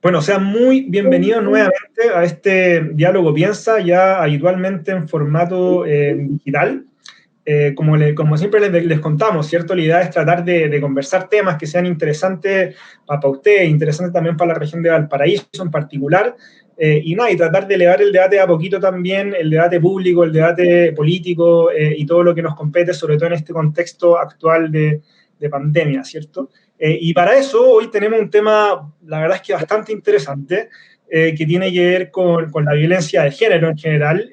Bueno, sean muy bienvenidos nuevamente a este Diálogo Piensa, ya habitualmente en formato digital. Como siempre les contamos, ¿cierto? La idea es tratar de conversar temas que sean interesantes para usted, interesantes también para la región de Valparaíso en particular, y tratar de elevar el debate a poquito también, el debate público, el debate político y todo lo que nos compete, sobre todo en este contexto actual de pandemia, ¿cierto? Y para eso hoy tenemos un tema, la verdad es que bastante interesante, que tiene que ver con la violencia de género en general,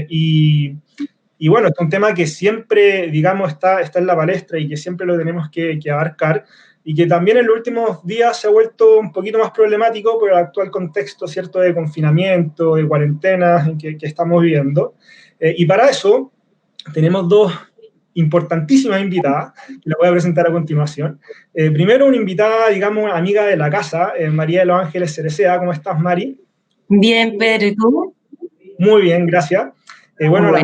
y bueno, es un tema que siempre, digamos, está en la palestra y que siempre lo tenemos que abarcar, y que también en los últimos días se ha vuelto un poquito más problemático por el actual contexto, ¿cierto?, de confinamiento, de cuarentena que estamos viviendo. Y para eso tenemos dos importantísimas invitadas, que las voy a presentar a continuación. Primero, una invitada, digamos, amiga de la casa, María de los Ángeles Cereceda. ¿Cómo estás, Mari? Bien, Pedro, ¿y tú? Muy bien, gracias. Bueno, la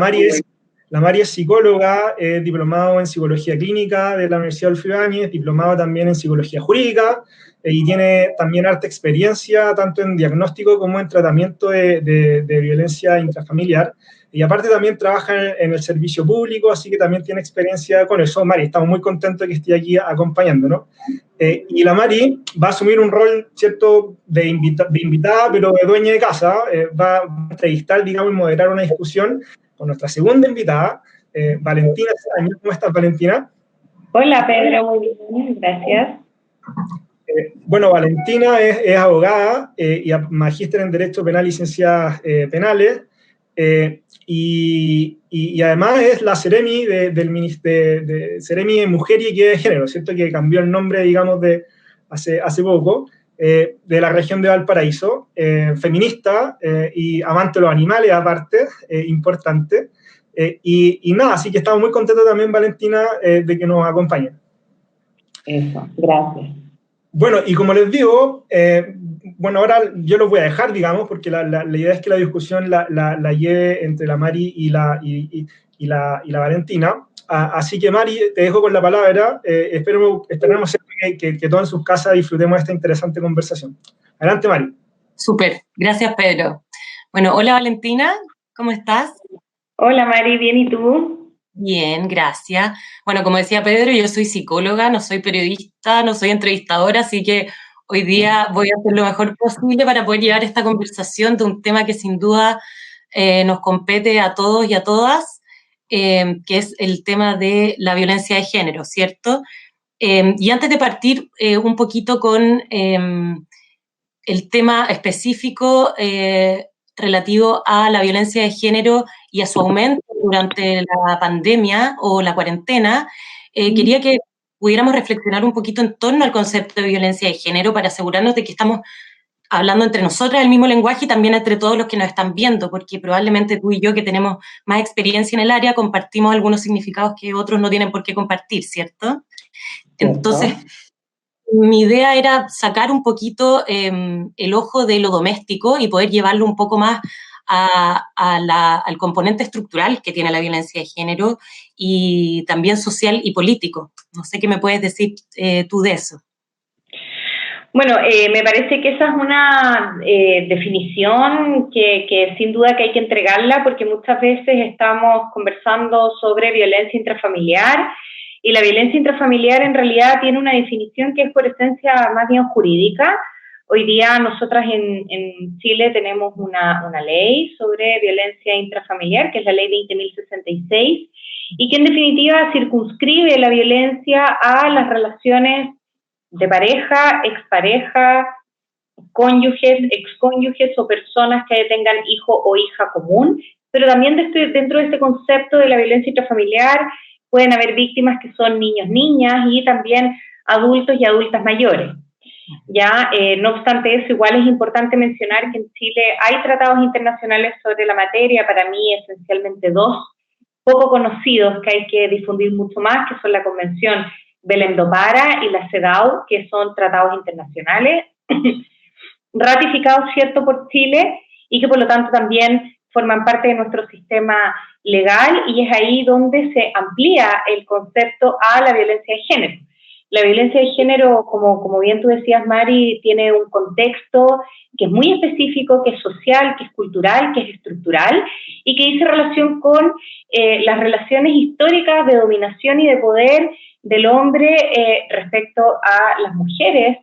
Mari es psicóloga, diplomado en psicología clínica de la Universidad Adolfo Ibáñez, diplomado también en psicología jurídica, y tiene también harta experiencia tanto en diagnóstico como en tratamiento de violencia intrafamiliar. Y aparte también trabaja en el servicio público, así que también tiene experiencia con eso. Mari, estamos muy contentos de que esté aquí acompañándonos. Y la Mari va a asumir un rol, ¿cierto?, de invitada, pero de dueña de casa. Va a entrevistar, digamos, y moderar una discusión con nuestra segunda invitada, Valentina. ¿Cómo estás, Valentina? Hola, Pedro, muy bien, gracias. Bueno, Valentina es abogada y magíster en Derecho Penal y Ciencias Penales, y además es la Seremi del Ministerio de Seremi de Mujer y Equidad de Género, ¿cierto?, que cambió el nombre, digamos, hace poco, de la región de Valparaíso, feminista y amante de los animales, aparte, importante. Así que estamos muy contentos también, Valentina, de que nos acompañe. Eso, gracias. Bueno, y como les digo, bueno, ahora yo los voy a dejar, digamos, porque la idea es que la discusión la lleve entre la Mari y la Valentina. Así que, Mari, te dejo con la palabra. Esperemos que todos en sus casas disfrutemos de esta interesante conversación. Adelante, Mari. Súper, gracias, Pedro. Bueno, hola, Valentina, ¿cómo estás? Hola, Mari, ¿bien y tú? Bien, gracias. Bueno, como decía Pedro, yo soy psicóloga, no soy periodista, no soy entrevistadora, así que hoy día voy a hacer lo mejor posible para poder llevar esta conversación de un tema que sin duda nos compete a todos y a todas, que es el tema de la violencia de género, ¿cierto? Y antes de partir un poquito con el tema específico relativo a la violencia de género y a su aumento durante la pandemia o la cuarentena, quería que pudiéramos reflexionar un poquito en torno al concepto de violencia de género para asegurarnos de que estamos hablando entre nosotras el mismo lenguaje y también entre todos los que nos están viendo, porque probablemente tú y yo, que tenemos más experiencia en el área, compartimos algunos significados que otros no tienen por qué compartir, ¿cierto? Entonces, mi idea era sacar un poquito el ojo de lo doméstico y poder llevarlo un poco más al componente estructural que tiene la violencia de género y también social y político. No sé qué me puedes decir tú de eso. Bueno, me parece que esa es una definición que sin duda que hay que entregarla, porque muchas veces estamos conversando sobre violencia intrafamiliar, y la violencia intrafamiliar en realidad tiene una definición que es por esencia más bien jurídica. Hoy día nosotras en Chile tenemos una ley sobre violencia intrafamiliar, que es la ley 20.066, y que en definitiva circunscribe la violencia a las relaciones de pareja, expareja, cónyuges, excónyuges o personas que tengan hijo o hija común, pero también dentro de este concepto de la violencia intrafamiliar pueden haber víctimas que son niños, niñas y también adultos y adultas mayores. Ya, no obstante eso, igual es importante mencionar que en Chile hay tratados internacionales sobre la materia, para mí esencialmente dos, poco conocidos que hay que difundir mucho más, que son la Convención Belém do Pará y la CEDAW, que son tratados internacionales ratificados, cierto, por Chile, y que por lo tanto también forman parte de nuestro sistema legal, y es ahí donde se amplía el concepto a la violencia de género. la violencia de género, como bien tú decías, Mari, tiene un contexto que es muy específico, que es social, que es cultural, que es estructural, y que dice relación con las relaciones históricas de dominación y de poder del hombre respecto a las mujeres,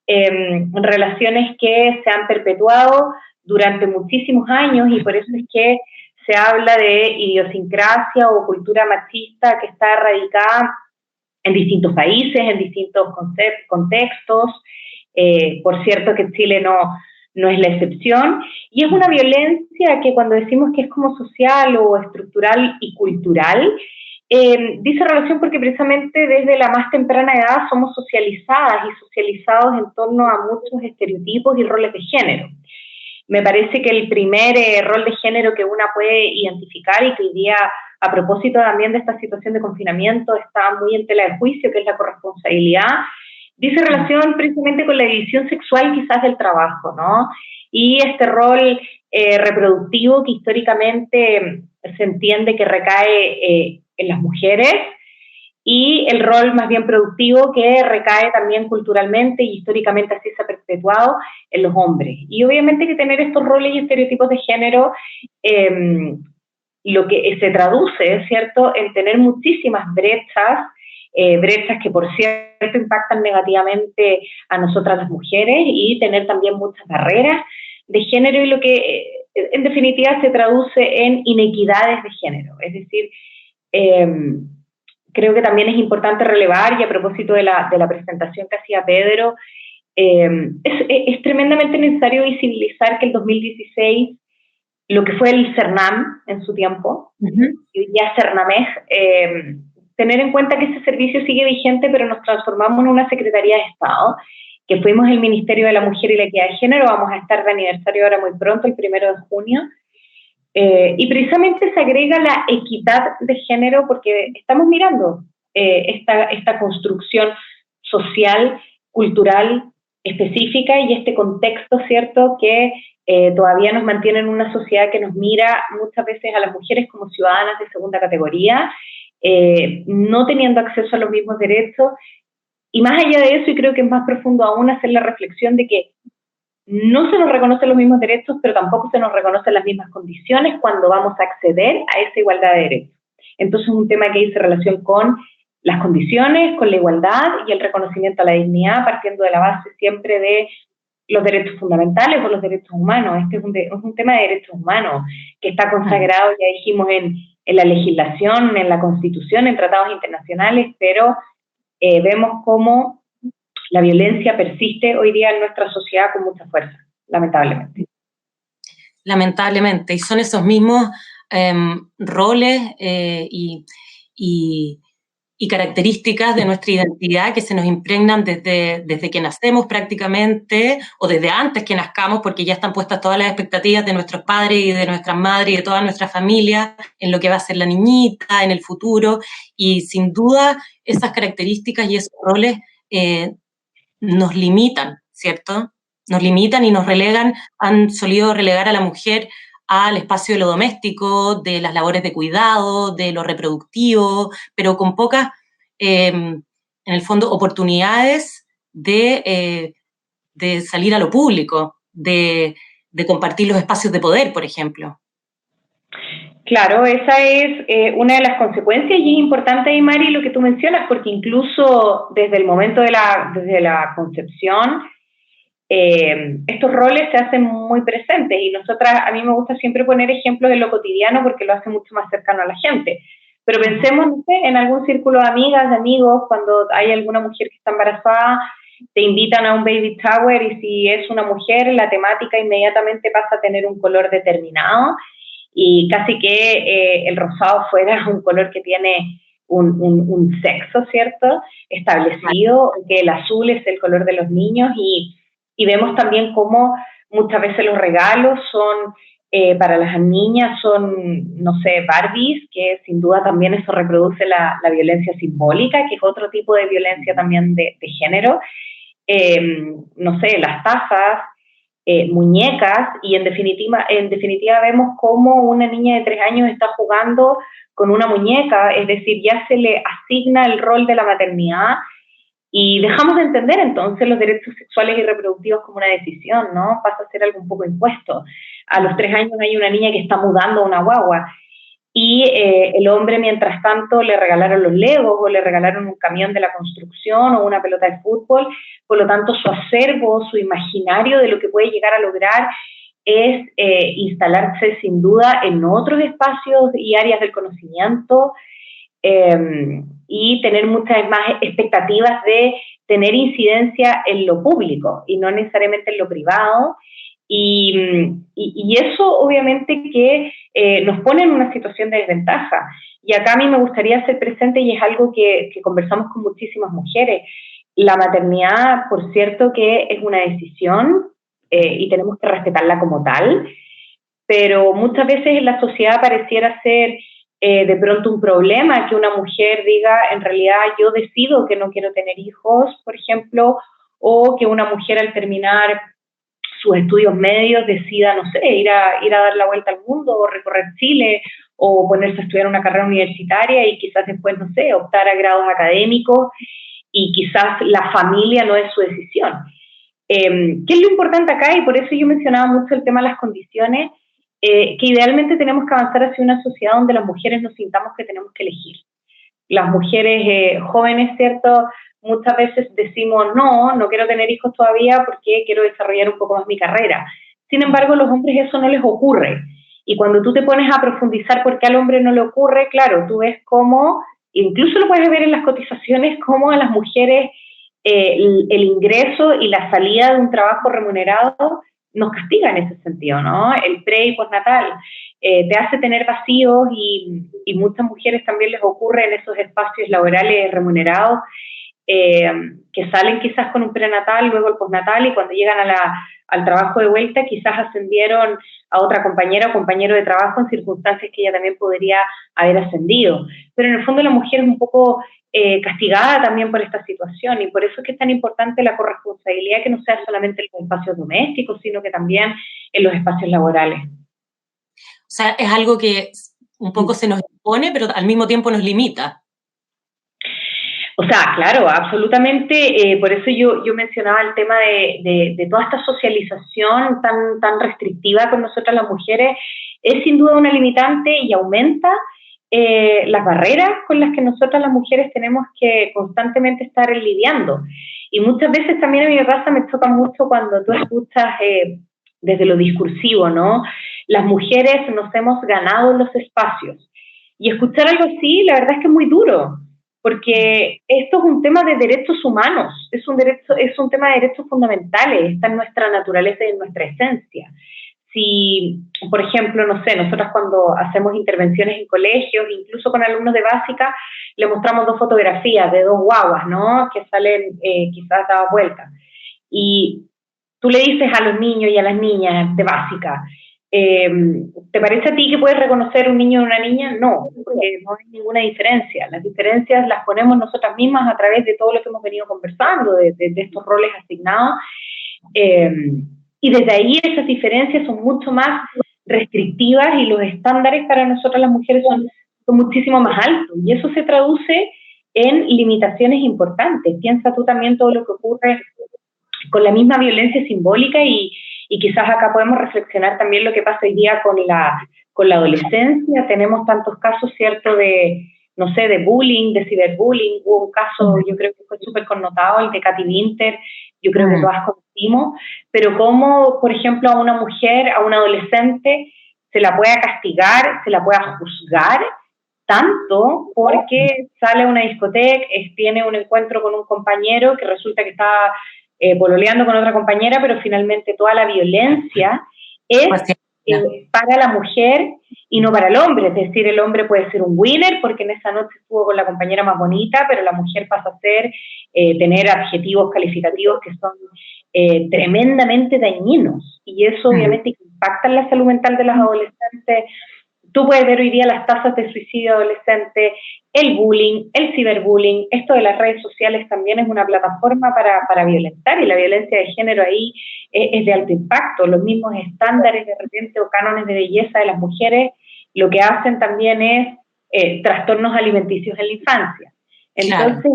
relaciones que se han perpetuado durante muchísimos años, y por eso es que se habla de idiosincrasia o cultura machista que está radicada en distintos países, en distintos contextos. Por cierto que Chile no es la excepción, y es una violencia que cuando decimos que es como social o estructural y cultural, dice relación porque precisamente desde la más temprana edad somos socializadas y socializados en torno a muchos estereotipos y roles de género. Me parece que el primer rol de género que una puede identificar, y que hoy día, a propósito también de esta situación de confinamiento, está muy en tela de juicio, que es la corresponsabilidad, dice relación precisamente con la división sexual quizás del trabajo, ¿no? Y este rol reproductivo que históricamente se entiende que recae en las mujeres, y el rol más bien productivo que recae también culturalmente y históricamente así se ha perpetuado en los hombres. Y obviamente que tener estos roles y estereotipos de género lo que se traduce, ¿cierto?, en tener muchísimas brechas que por cierto impactan negativamente a nosotras las mujeres, y tener también muchas barreras de género, y lo que en definitiva se traduce en inequidades de género. Es decir, creo que también es importante relevar, y a propósito de la presentación que hacía Pedro, es tremendamente necesario visibilizar que el 2016, lo que fue el CERNAM en su tiempo, y hoy ya CERNAMEG, tener en cuenta que ese servicio sigue vigente, pero nos transformamos en una Secretaría de Estado, que fuimos el Ministerio de la Mujer y la Equidad de Género. Vamos a estar de aniversario ahora muy pronto, el 1 de junio, y precisamente se agrega la equidad de género, porque estamos mirando esta construcción social, cultural, específica, y este contexto, ¿cierto?, que todavía nos mantiene en una sociedad que nos mira muchas veces a las mujeres como ciudadanas de segunda categoría, no teniendo acceso a los mismos derechos, y más allá de eso, y creo que es más profundo aún, hacer la reflexión de que no se nos reconocen los mismos derechos, pero tampoco se nos reconocen las mismas condiciones cuando vamos a acceder a esa igualdad de derechos. Entonces es un tema que dice relación con las condiciones, con la igualdad y el reconocimiento a la dignidad, partiendo de la base siempre de los derechos fundamentales o los derechos humanos. Este es un tema de derechos humanos que está consagrado, ya dijimos, en la legislación, en la Constitución, en tratados internacionales, pero vemos cómo la violencia persiste hoy día en nuestra sociedad con mucha fuerza, lamentablemente. Lamentablemente, y son esos mismos roles y características de nuestra identidad que se nos impregnan desde que nacemos prácticamente, o desde antes que nazcamos, porque ya están puestas todas las expectativas de nuestros padres y de nuestras madres y de toda nuestra familia en lo que va a ser la niñita, en el futuro, y sin duda esas características y esos roles nos limitan, ¿cierto? Nos limitan y nos relegan, han solido relegar a la mujer al espacio de lo doméstico, de las labores de cuidado, de lo reproductivo, pero con pocas, en el fondo, oportunidades de salir a lo público, de compartir los espacios de poder, por ejemplo. Claro, esa es una de las consecuencias, y es importante, Mari, lo que tú mencionas, porque incluso desde el momento desde la concepción, estos roles se hacen muy presentes, y a mí me gusta siempre poner ejemplos de lo cotidiano porque lo hace mucho más cercano a la gente. Pero pensemos, no sé, en algún círculo de amigas, de amigos, cuando hay alguna mujer que está embarazada, te invitan a un baby shower, y si es una mujer, la temática inmediatamente pasa a tener un color determinado, y casi que el rosado fuera un color que tiene un sexo, ¿cierto?, establecido, que el azul es el color de los niños, y vemos también cómo muchas veces los regalos son, para las niñas son, no sé, Barbies, que sin duda también eso reproduce la violencia simbólica, que es otro tipo de violencia también de género, no sé, las tazas, muñecas, y en definitiva vemos cómo una niña de 3 años está jugando con una muñeca, es decir, ya se le asigna el rol de la maternidad, Y dejamos de entender entonces los derechos sexuales y reproductivos como una decisión, ¿no? Pasa a ser algo un poco impuesto. A los 3 años hay una niña que está mudando una guagua y el hombre, mientras tanto, le regalaron los legos o le regalaron un camión de la construcción o una pelota de fútbol. Por lo tanto, su acervo, su imaginario de lo que puede llegar a lograr es instalarse sin duda en otros espacios y áreas del conocimiento, y tener muchas más expectativas de tener incidencia en lo público y no necesariamente en lo privado. Y eso obviamente que nos pone en una situación de desventaja. Y acá a mí me gustaría hacer presente, y es algo que conversamos con muchísimas mujeres, la maternidad, por cierto, que es una decisión y tenemos que respetarla como tal, pero muchas veces en la sociedad pareciera ser de pronto un problema que una mujer diga, en realidad yo decido que no quiero tener hijos, por ejemplo, o que una mujer al terminar sus estudios medios decida, no sé, ir a dar la vuelta al mundo o recorrer Chile o ponerse a estudiar una carrera universitaria y quizás después, no sé, optar a grados académicos y quizás la familia no es su decisión. ¿Qué es lo importante acá? Y por eso yo mencionaba mucho el tema de las condiciones, que idealmente tenemos que avanzar hacia una sociedad donde las mujeres nos sintamos que tenemos que elegir. Las mujeres jóvenes, ¿cierto?, muchas veces decimos, no quiero tener hijos todavía porque quiero desarrollar un poco más mi carrera. Sin embargo, a los hombres eso no les ocurre. Y cuando tú te pones a profundizar por qué al hombre no le ocurre, claro, tú ves cómo, incluso lo puedes ver en las cotizaciones, cómo a las mujeres el ingreso y la salida de un trabajo remunerado nos castiga en ese sentido, ¿no? El pre- y postnatal te hace tener vacíos y muchas mujeres también les ocurre en esos espacios laborales remunerados, que salen quizás con un prenatal, luego el postnatal, y cuando llegan al trabajo de vuelta quizás ascendieron a otra compañera o compañero de trabajo en circunstancias que ella también podría haber ascendido. Pero en el fondo la mujer es un poco castigada también por esta situación, y por eso es que es tan importante la corresponsabilidad, que no sea solamente en los espacios domésticos, sino que también en los espacios laborales. O sea, es algo que un poco se nos impone, pero al mismo tiempo nos limita. O sea, claro, absolutamente, por eso yo mencionaba el tema de toda esta socialización tan restrictiva con nosotras las mujeres, es sin duda una limitante y aumenta las barreras con las que nosotras las mujeres tenemos que constantemente estar lidiando. Y muchas veces también a mí me choca mucho cuando tú escuchas desde lo discursivo, ¿no? Las mujeres nos hemos ganado los espacios. Y escuchar algo así, la verdad es que es muy duro, porque esto es un tema de derechos humanos, es un tema de derechos fundamentales, está en nuestra naturaleza y en nuestra esencia. Si, por ejemplo, no sé, nosotros cuando hacemos intervenciones en colegios, incluso con alumnos de básica, le mostramos 2 fotografías de 2 guaguas, ¿no?, que salen quizás dadas vueltas. Y tú le dices a los niños y a las niñas de básica, ¿te parece a ti que puedes reconocer un niño y una niña? No, porque no hay ninguna diferencia. Las diferencias las ponemos nosotras mismas a través de todo lo que hemos venido conversando, de estos roles asignados. Y desde ahí esas diferencias son mucho más restrictivas y los estándares para nosotras las mujeres son muchísimo más altos. Y eso se traduce en limitaciones importantes. Piensa tú también todo lo que ocurre con la misma violencia simbólica y quizás acá podemos reflexionar también lo que pasa hoy día con la adolescencia. Tenemos tantos casos, ¿cierto?, de, no sé, de bullying, de ciberbullying. Hubo un caso, yo creo que fue súper connotado, el de Katy Winter, yo creo que todas conocimos, pero cómo, por ejemplo, a una mujer, a una adolescente, se la pueda castigar, se la pueda juzgar tanto porque sale a una discoteca, tiene un encuentro con un compañero que resulta que está pololeando con otra compañera, pero finalmente toda la violencia es para la mujer y no para el hombre. Es decir, el hombre puede ser un winner porque en esa noche estuvo con la compañera más bonita, pero la mujer pasa a ser, tener adjetivos calificativos que son tremendamente dañinos, y eso obviamente impacta en la salud mental de las adolescentes. Tú puedes ver hoy día las tasas de suicidio adolescente, el bullying, el ciberbullying. Esto de las redes sociales también es una plataforma para violentar, y la violencia de género ahí es de alto impacto. Los mismos estándares de repente o cánones de belleza de las mujeres lo que hacen también es trastornos alimenticios en la infancia. Entonces,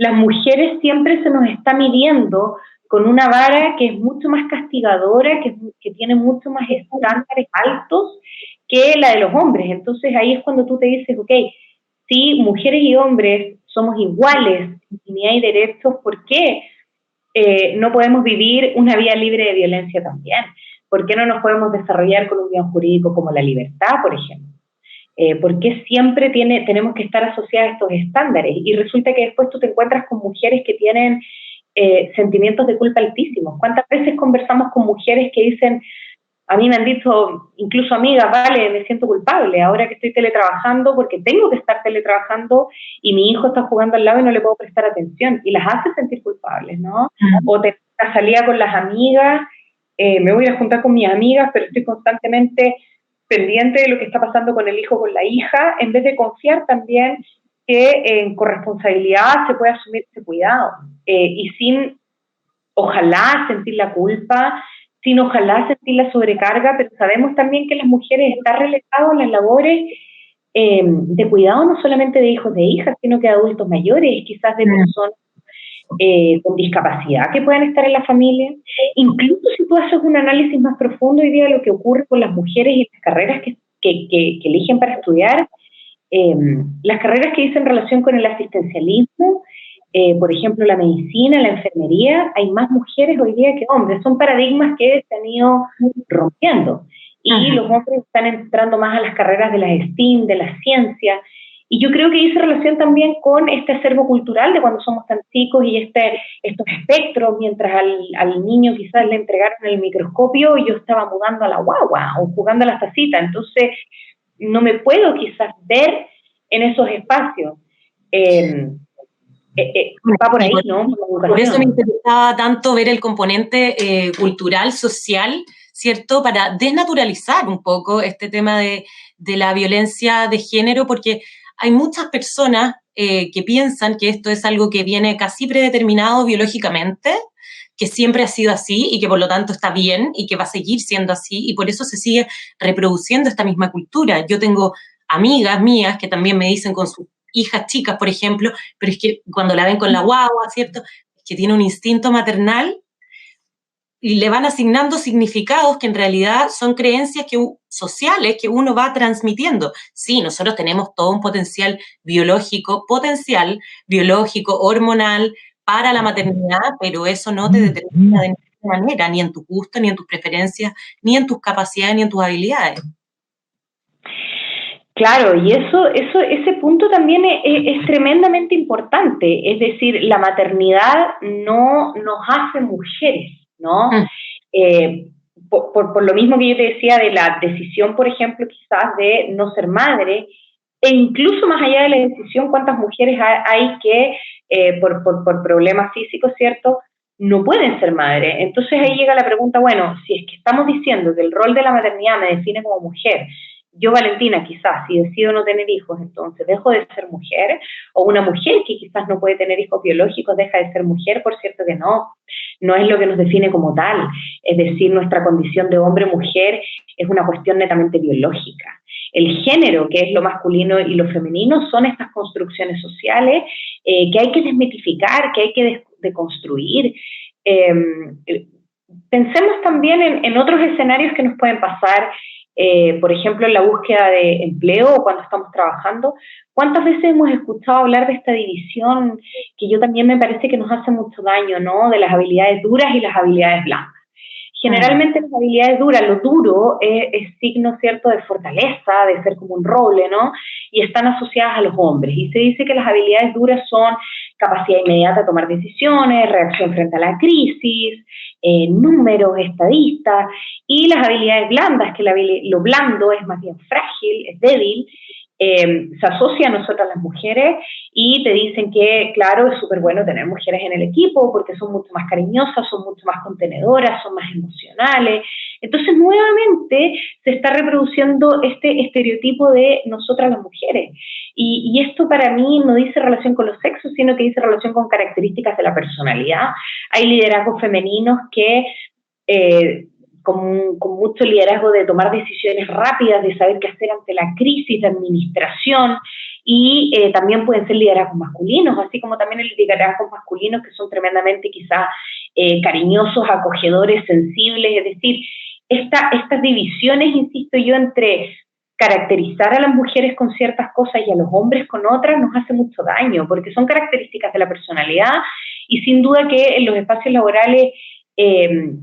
las mujeres siempre se nos está midiendo con una vara que es mucho más castigadora, que tiene mucho más estándares altos que la de los hombres. Entonces ahí es cuando tú te dices, ok, si mujeres y hombres somos iguales en dignidad y derechos, ¿por qué no podemos vivir una vida libre de violencia también? ¿Por qué no nos podemos desarrollar con un bien jurídico como la libertad, por ejemplo? ¿Por qué siempre tenemos que estar asociadas a estos estándares? Y resulta que después tú te encuentras con mujeres que tienen sentimientos de culpa altísimos. ¿Cuántas veces conversamos con mujeres que dicen, a mí me han dicho, incluso amigas, vale, me siento culpable ahora que estoy teletrabajando porque tengo que estar teletrabajando y mi hijo está jugando al lado y no le puedo prestar atención? Y las hace sentir culpables, ¿no? O te salía con las amigas, me voy a juntar con mis amigas, pero estoy constantemente pendiente de lo que está pasando con el hijo, con la hija, en vez de confiar también que en corresponsabilidad se puede asumir ese cuidado, y sin, ojalá, sentir la culpa, sin, ojalá, sentir la sobrecarga, pero sabemos también que las mujeres están relegadas a las labores de cuidado no solamente de hijos e hijas, sino que de adultos mayores, quizás de personas con discapacidad que puedan estar en la familia. Incluso si tú haces un análisis más profundo hoy día de lo que ocurre con las mujeres y las carreras que eligen para estudiar, las carreras que dicen relación con el asistencialismo, por ejemplo la medicina, la enfermería, hay más mujeres hoy día que hombres. Son paradigmas que se han ido rompiendo y los hombres están entrando más a las carreras de las STEAM, de la ciencia. Y yo creo que hizo relación también con este acervo cultural de cuando somos tan chicos y estos espectros, mientras al niño quizás le entregaron el microscopio y yo estaba mudando a la guagua o jugando a las tacitas. Entonces, no me puedo quizás ver en esos espacios. Va por ahí, ¿no? Por eso me interesaba tanto ver el componente cultural, social, ¿cierto? Para desnaturalizar un poco este tema de la violencia de género, porque hay muchas personas que piensan que esto es algo que viene casi predeterminado biológicamente, que siempre ha sido así y que por lo tanto está bien y que va a seguir siendo así, y por eso se sigue reproduciendo esta misma cultura. Yo tengo amigas mías que también me dicen con sus hijas chicas, por ejemplo, pero es que cuando la ven con la guagua, ¿cierto? Es que tiene un instinto maternal y le van asignando significados que en realidad son creencias sociales que uno va transmitiendo. Sí, nosotros tenemos todo un potencial biológico, hormonal para la maternidad, pero eso no te determina de ninguna manera, ni en tu gusto, ni en tus preferencias, ni en tus capacidades, ni en tus habilidades. Claro, y ese punto también es tremendamente importante. Es decir, la maternidad no nos hace mujeres, ¿no? Por lo mismo que yo te decía de la decisión, por ejemplo, quizás de no ser madre, e incluso más allá de la decisión, cuántas mujeres hay que, por problemas físicos, ¿cierto?, no pueden ser madres. Entonces ahí llega la pregunta, bueno, si es que estamos diciendo que el rol de la maternidad me define como mujer, yo, Valentina, quizás, si decido no tener hijos, entonces dejo de ser mujer, o una mujer que quizás no puede tener hijos biológicos deja de ser mujer. Por cierto que no es lo que nos define como tal. Es decir, nuestra condición de hombre-mujer es una cuestión netamente biológica. El género, que es lo masculino y lo femenino, son estas construcciones sociales que hay que desmitificar, que hay que deconstruir. Pensemos también en otros escenarios que nos pueden pasar. Por ejemplo, en la búsqueda de empleo o cuando estamos trabajando, ¿cuántas veces hemos escuchado hablar de esta división que yo también me parece que nos hace mucho daño, ¿no? De las habilidades duras y las habilidades blandas. Generalmente las habilidades duras, lo duro es signo, ¿cierto?, de fortaleza, de ser como un roble, ¿no? Y están asociadas a los hombres. Y se dice que las habilidades duras son capacidad inmediata de tomar decisiones, reacción frente a la crisis, números, estadistas, y las habilidades blandas, que lo blando es más bien frágil, es débil, se asocia a nosotras las mujeres y te dicen que, claro, es súper bueno tener mujeres en el equipo porque son mucho más cariñosas, son mucho más contenedoras, son más emocionales. Entonces, nuevamente se está reproduciendo este estereotipo de nosotras las mujeres. Y esto para mí no dice relación con los sexos, sino que dice relación con características de la personalidad. Hay liderazgos femeninos que con mucho liderazgo de tomar decisiones rápidas, de saber qué hacer ante la crisis, de administración, y también pueden ser liderazgos masculinos, así como también el liderazgos masculinos que son tremendamente quizás cariñosos, acogedores, sensibles, es decir, estas divisiones, insisto yo, entre caracterizar a las mujeres con ciertas cosas y a los hombres con otras nos hace mucho daño, porque son características de la personalidad y sin duda que en los espacios laborales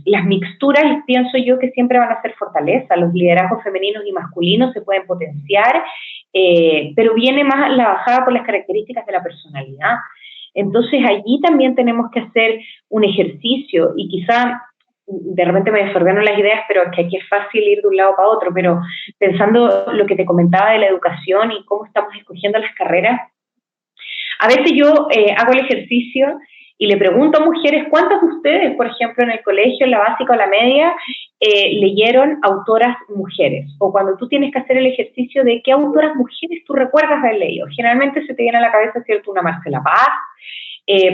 las mixturas, pienso yo que siempre van a ser fortaleza, los liderazgos femeninos y masculinos se pueden potenciar, pero viene más la bajada por las características de la personalidad. Entonces allí también tenemos que hacer un ejercicio y quizá de repente me desordenan las ideas, pero es que aquí es fácil ir de un lado para otro, pero pensando lo que te comentaba de la educación y cómo estamos escogiendo las carreras, a veces yo hago el ejercicio y le pregunto a mujeres, ¿cuántas de ustedes, por ejemplo, en el colegio, en la básica o la media, leyeron autoras mujeres? O cuando tú tienes que hacer el ejercicio de qué autoras mujeres tú recuerdas haber leído. Generalmente se te viene a la cabeza, ¿cierto?, una Marcela Paz,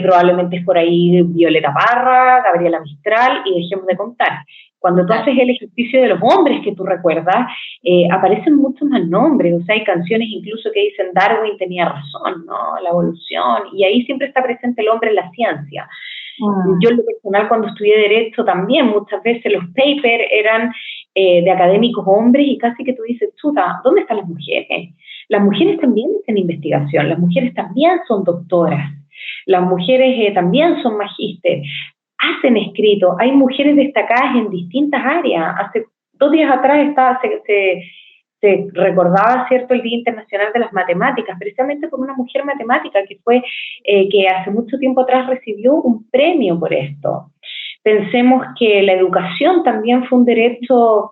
probablemente es por ahí Violeta Parra, Gabriela Mistral, y dejemos de contar. Cuando tú haces el ejercicio de los hombres que tú recuerdas, aparecen muchos más nombres, o sea, hay canciones incluso que dicen Darwin tenía razón, ¿no? La evolución, y ahí siempre está presente el hombre en la ciencia. Yo en lo personal cuando estudié Derecho también, muchas veces los papers eran de académicos hombres y casi que tú dices, chuta, ¿dónde están las mujeres? Las mujeres también hacen investigación, las mujeres también son doctoras, las mujeres también son magíster, hacen escrito, hay mujeres destacadas en distintas áreas. Hace 2 días atrás se recordaba, ¿cierto?, el Día Internacional de las Matemáticas, precisamente por una mujer matemática que fue, que hace mucho tiempo atrás recibió un premio por esto. Pensemos que la educación también fue un derecho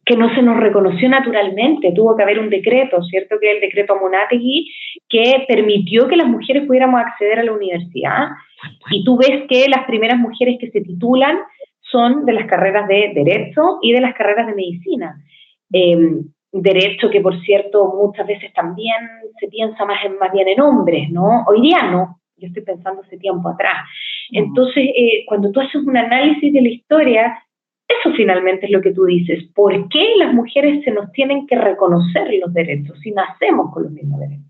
que no se nos reconoció naturalmente, tuvo que haber un decreto, ¿cierto?, que es el decreto Amunátegui, que permitió que las mujeres pudiéramos acceder a la universidad, y tú ves que las primeras mujeres que se titulan son de las carreras de Derecho y de las carreras de Medicina. Derecho que, por cierto, muchas veces también se piensa más bien en hombres, ¿no? Hoy día no, yo estoy pensando hace tiempo atrás. Entonces, cuando tú haces un análisis de la historia, eso finalmente es lo que tú dices. ¿Por qué las mujeres se nos tienen que reconocer los derechos si nacemos con los mismos derechos?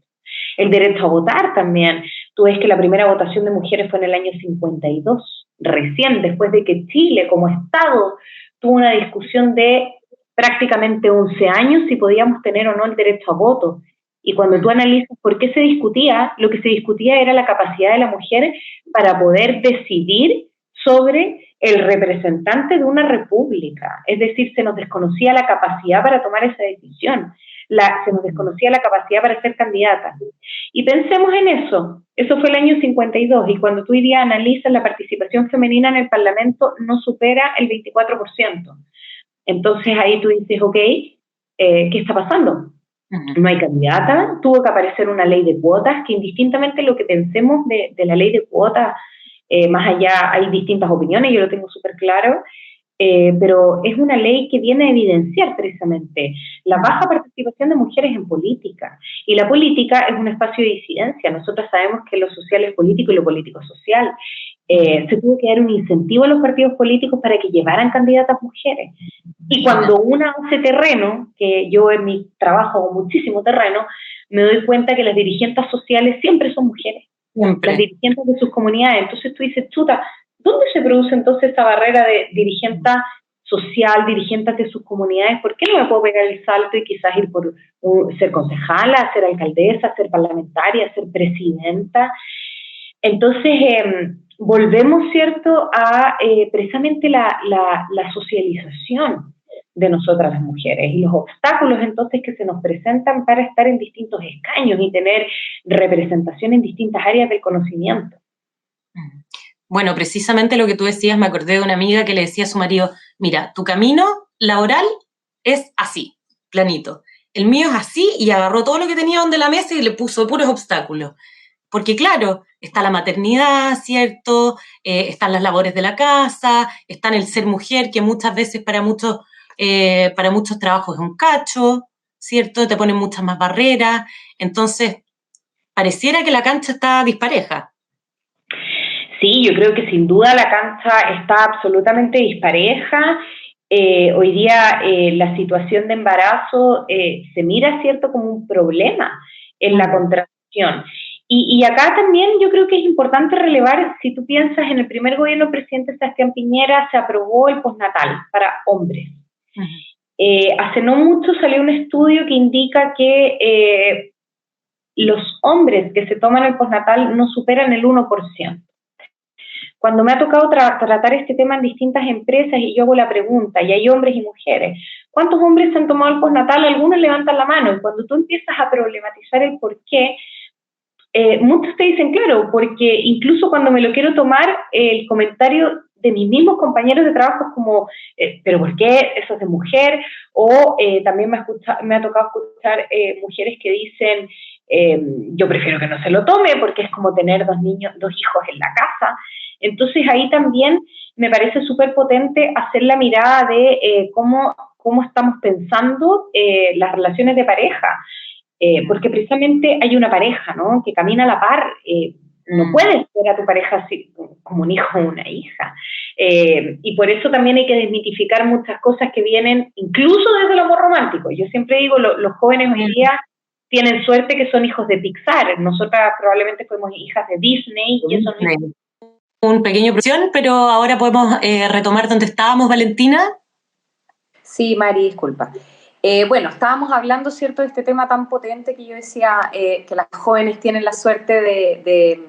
El derecho a votar también. Tú ves que la primera votación de mujeres fue en el año 52, recién después de que Chile como Estado tuvo una discusión de prácticamente 11 años si podíamos tener o no el derecho a voto. Y cuando tú analizas por qué se discutía, lo que se discutía era la capacidad de la mujer para poder decidir sobre el representante de una república. Es decir, se nos desconocía la capacidad para tomar esa decisión, se nos desconocía la capacidad para ser candidata. Y pensemos en eso. Eso fue el año 52, y cuando tú hoy día analizas la participación femenina en el Parlamento, no supera el 24%. Entonces ahí tú dices, ok, ¿qué está pasando? No hay candidata, tuvo que aparecer una ley de cuotas, que indistintamente lo que pensemos de la ley de cuotas, más allá hay distintas opiniones, yo lo tengo súper claro, pero es una ley que viene a evidenciar precisamente la baja participación de mujeres en política. Y la política es un espacio de disidencia. Nosotros sabemos que lo social es político y lo político es social. Se tuvo que dar un incentivo a los partidos políticos para que llevaran candidatas mujeres. Y cuando una hace terreno, que yo en mi trabajo hago muchísimo terreno, me doy cuenta que las dirigentes sociales siempre son mujeres. Siempre. Las dirigentes de sus comunidades. Entonces tú dices, chuta, ¿dónde se produce entonces esta barrera de dirigente social, dirigentes de sus comunidades? ¿Por qué no me puedo pegar el salto y quizás ir por ser concejala, ser alcaldesa, ser parlamentaria, ser presidenta? Entonces, volvemos, ¿cierto?, a precisamente la socialización de nosotras las mujeres y los obstáculos entonces que se nos presentan para estar en distintos escaños y tener representación en distintas áreas del conocimiento. Bueno, precisamente lo que tú decías, me acordé de una amiga que le decía a su marido, mira, tu camino laboral es así, planito. El mío es así, y agarró todo lo que tenía donde la mesa y le puso puros obstáculos. Porque claro, está la maternidad, ¿cierto? Están las labores de la casa, está el ser mujer, que muchas veces para muchos trabajos es un cacho, ¿cierto? Te ponen muchas más barreras. Entonces, pareciera que la cancha está dispareja. Sí, yo creo que sin duda la cancha está absolutamente dispareja. Hoy día la situación de embarazo se mira, ¿cierto?, como un problema en la contratación. Y acá también yo creo que es importante relevar, si tú piensas, en el primer gobierno del presidente Sebastián Piñera se aprobó el postnatal para hombres. Hace no mucho salió un estudio que indica que los hombres que se toman el postnatal no superan el 1%. Cuando me ha tocado tratar este tema en distintas empresas y yo hago la pregunta, y hay hombres y mujeres, ¿cuántos hombres se han tomado el postnatal? Algunos levantan la mano, y cuando tú empiezas a problematizar el por qué, muchos te dicen, claro, porque incluso cuando me lo quiero tomar, el comentario de mis mismos compañeros de trabajo es como, ¿pero por qué? Eso es de mujer. O también me ha tocado escuchar mujeres que dicen, yo prefiero que no se lo tome porque es como tener dos hijos en la casa. Entonces ahí también me parece súper potente hacer la mirada de cómo estamos pensando las relaciones de pareja, porque precisamente hay una pareja, ¿no?, que camina a la par. No puedes ver a tu pareja así, como un hijo o una hija. Y por eso también hay que desmitificar muchas cosas que vienen incluso desde el amor romántico. Yo siempre digo, los jóvenes hoy día tienen suerte que son hijos de Pixar. Nosotras probablemente fuimos hijas de Disney y eso no es... Un pequeño presión, pero ahora podemos retomar donde estábamos, Valentina. Sí, Mari, disculpa. Bueno, estábamos hablando, ¿cierto?, de este tema tan potente que yo decía que las jóvenes tienen la suerte de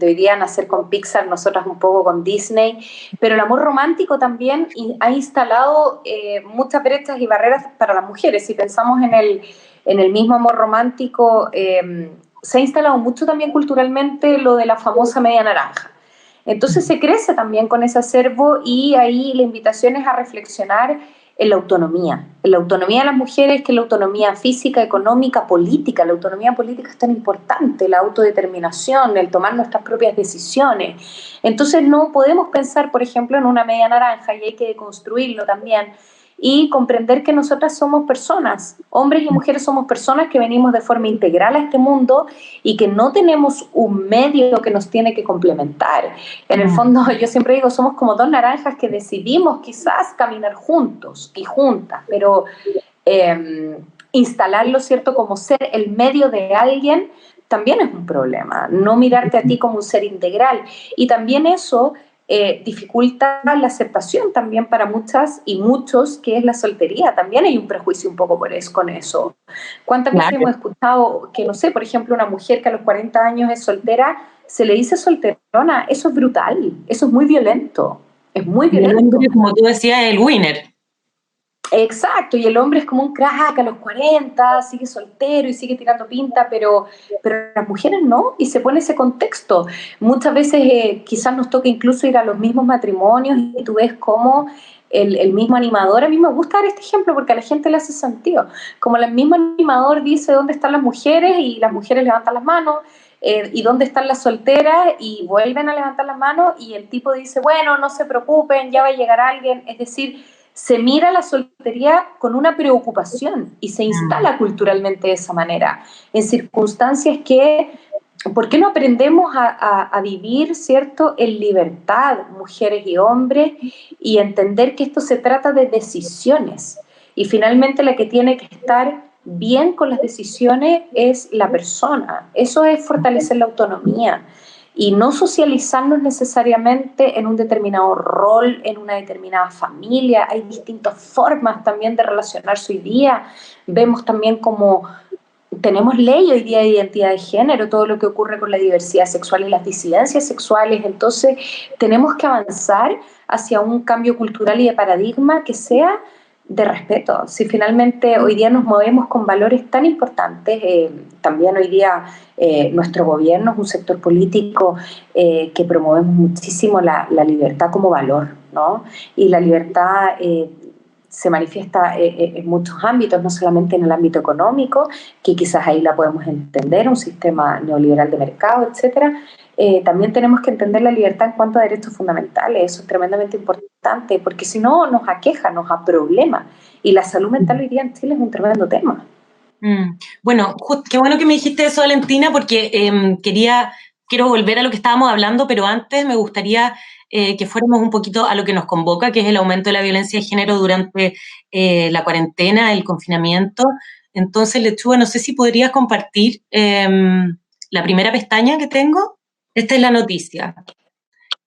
hoy día nacer con Pixar, nosotras un poco con Disney, pero el amor romántico también ha instalado muchas brechas y barreras para las mujeres. Si pensamos en el mismo amor romántico, se ha instalado mucho también culturalmente lo de la famosa media naranja. Entonces se crece también con ese acervo y ahí la invitación es a reflexionar en la autonomía de las mujeres, que es la autonomía física, económica, política. La autonomía política es tan importante, la autodeterminación, el tomar nuestras propias decisiones. Entonces no podemos pensar, por ejemplo, en una media naranja, y hay que deconstruirlo también, y comprender que nosotras somos personas, hombres y mujeres somos personas que venimos de forma integral a este mundo y que no tenemos un medio que nos tiene que complementar. En el fondo, yo siempre digo, somos como dos naranjas que decidimos quizás caminar juntos y juntas, pero instalarlo, ¿cierto?, como ser el medio de alguien también es un problema, no mirarte a ti como un ser integral. Y también eso dificulta la aceptación también para muchas y muchos, que es la soltería. También hay un prejuicio un poco con eso. ¿Cuántas veces hemos escuchado que, no sé, por ejemplo, una mujer que a los 40 años es soltera, se le dice solterona? Eso es brutal, eso es muy violento, es muy violento. Como tú decías, el winner. Exacto, y el hombre es como un crack a los 40, sigue soltero y sigue tirando pinta, pero las mujeres no, y se pone ese contexto. Muchas veces quizás nos toca incluso ir a los mismos matrimonios y tú ves cómo el mismo animador, a mí me gusta dar este ejemplo porque a la gente le hace sentido, como el mismo animador dice dónde están las mujeres y las mujeres levantan las manos, y dónde están las solteras y vuelven a levantar las manos y el tipo dice, bueno, no se preocupen, ya va a llegar alguien, es decir, se mira la soltería con una preocupación y se instala culturalmente de esa manera, en circunstancias que, ¿por qué no aprendemos a vivir, ¿cierto?, en libertad, mujeres y hombres, y entender que esto se trata de decisiones? Y finalmente la que tiene que estar bien con las decisiones es la persona. Eso es fortalecer la autonomía y no socializarnos necesariamente en un determinado rol, en una determinada familia. Hay distintas formas también de relacionarse hoy día. Vemos también como tenemos ley hoy día de identidad de género, todo lo que ocurre con la diversidad sexual y las disidencias sexuales. Entonces tenemos que avanzar hacia un cambio cultural y de paradigma que sea de respeto. Si finalmente hoy día nos movemos con valores tan importantes, también hoy día nuestro gobierno es un sector político que promovemos muchísimo la libertad como valor, ¿no? Y la libertad se manifiesta en muchos ámbitos, no solamente en el ámbito económico, que quizás ahí la podemos entender, un sistema neoliberal de mercado, etcétera. También tenemos que entender la libertad en cuanto a derechos fundamentales. Eso es tremendamente importante, porque si no nos aqueja, nos aproblema. Y la salud mental hoy día en Chile es un tremendo tema. Bueno, qué bueno que me dijiste eso, Valentina, porque quiero volver a lo que estábamos hablando, pero antes me gustaría que fuéramos un poquito a lo que nos convoca, que es el aumento de la violencia de género durante la cuarentena, el confinamiento. Entonces, Lechuga, no sé si podrías compartir la primera pestaña que tengo. Esta es la noticia.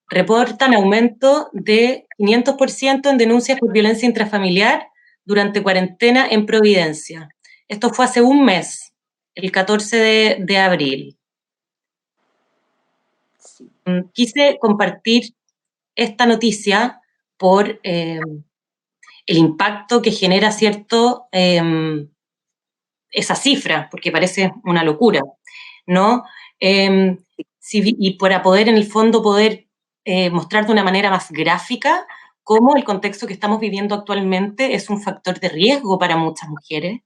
Reportan aumento de 500% en denuncias por violencia intrafamiliar durante cuarentena en Providencia. Esto fue hace un mes, el 14 de abril. Sí. Quise compartir esta noticia por el impacto que genera, ¿cierto?, esa cifra, porque parece una locura, ¿no? Y para poder, en el fondo, poder mostrar de una manera más gráfica cómo el contexto que estamos viviendo actualmente es un factor de riesgo para muchas mujeres.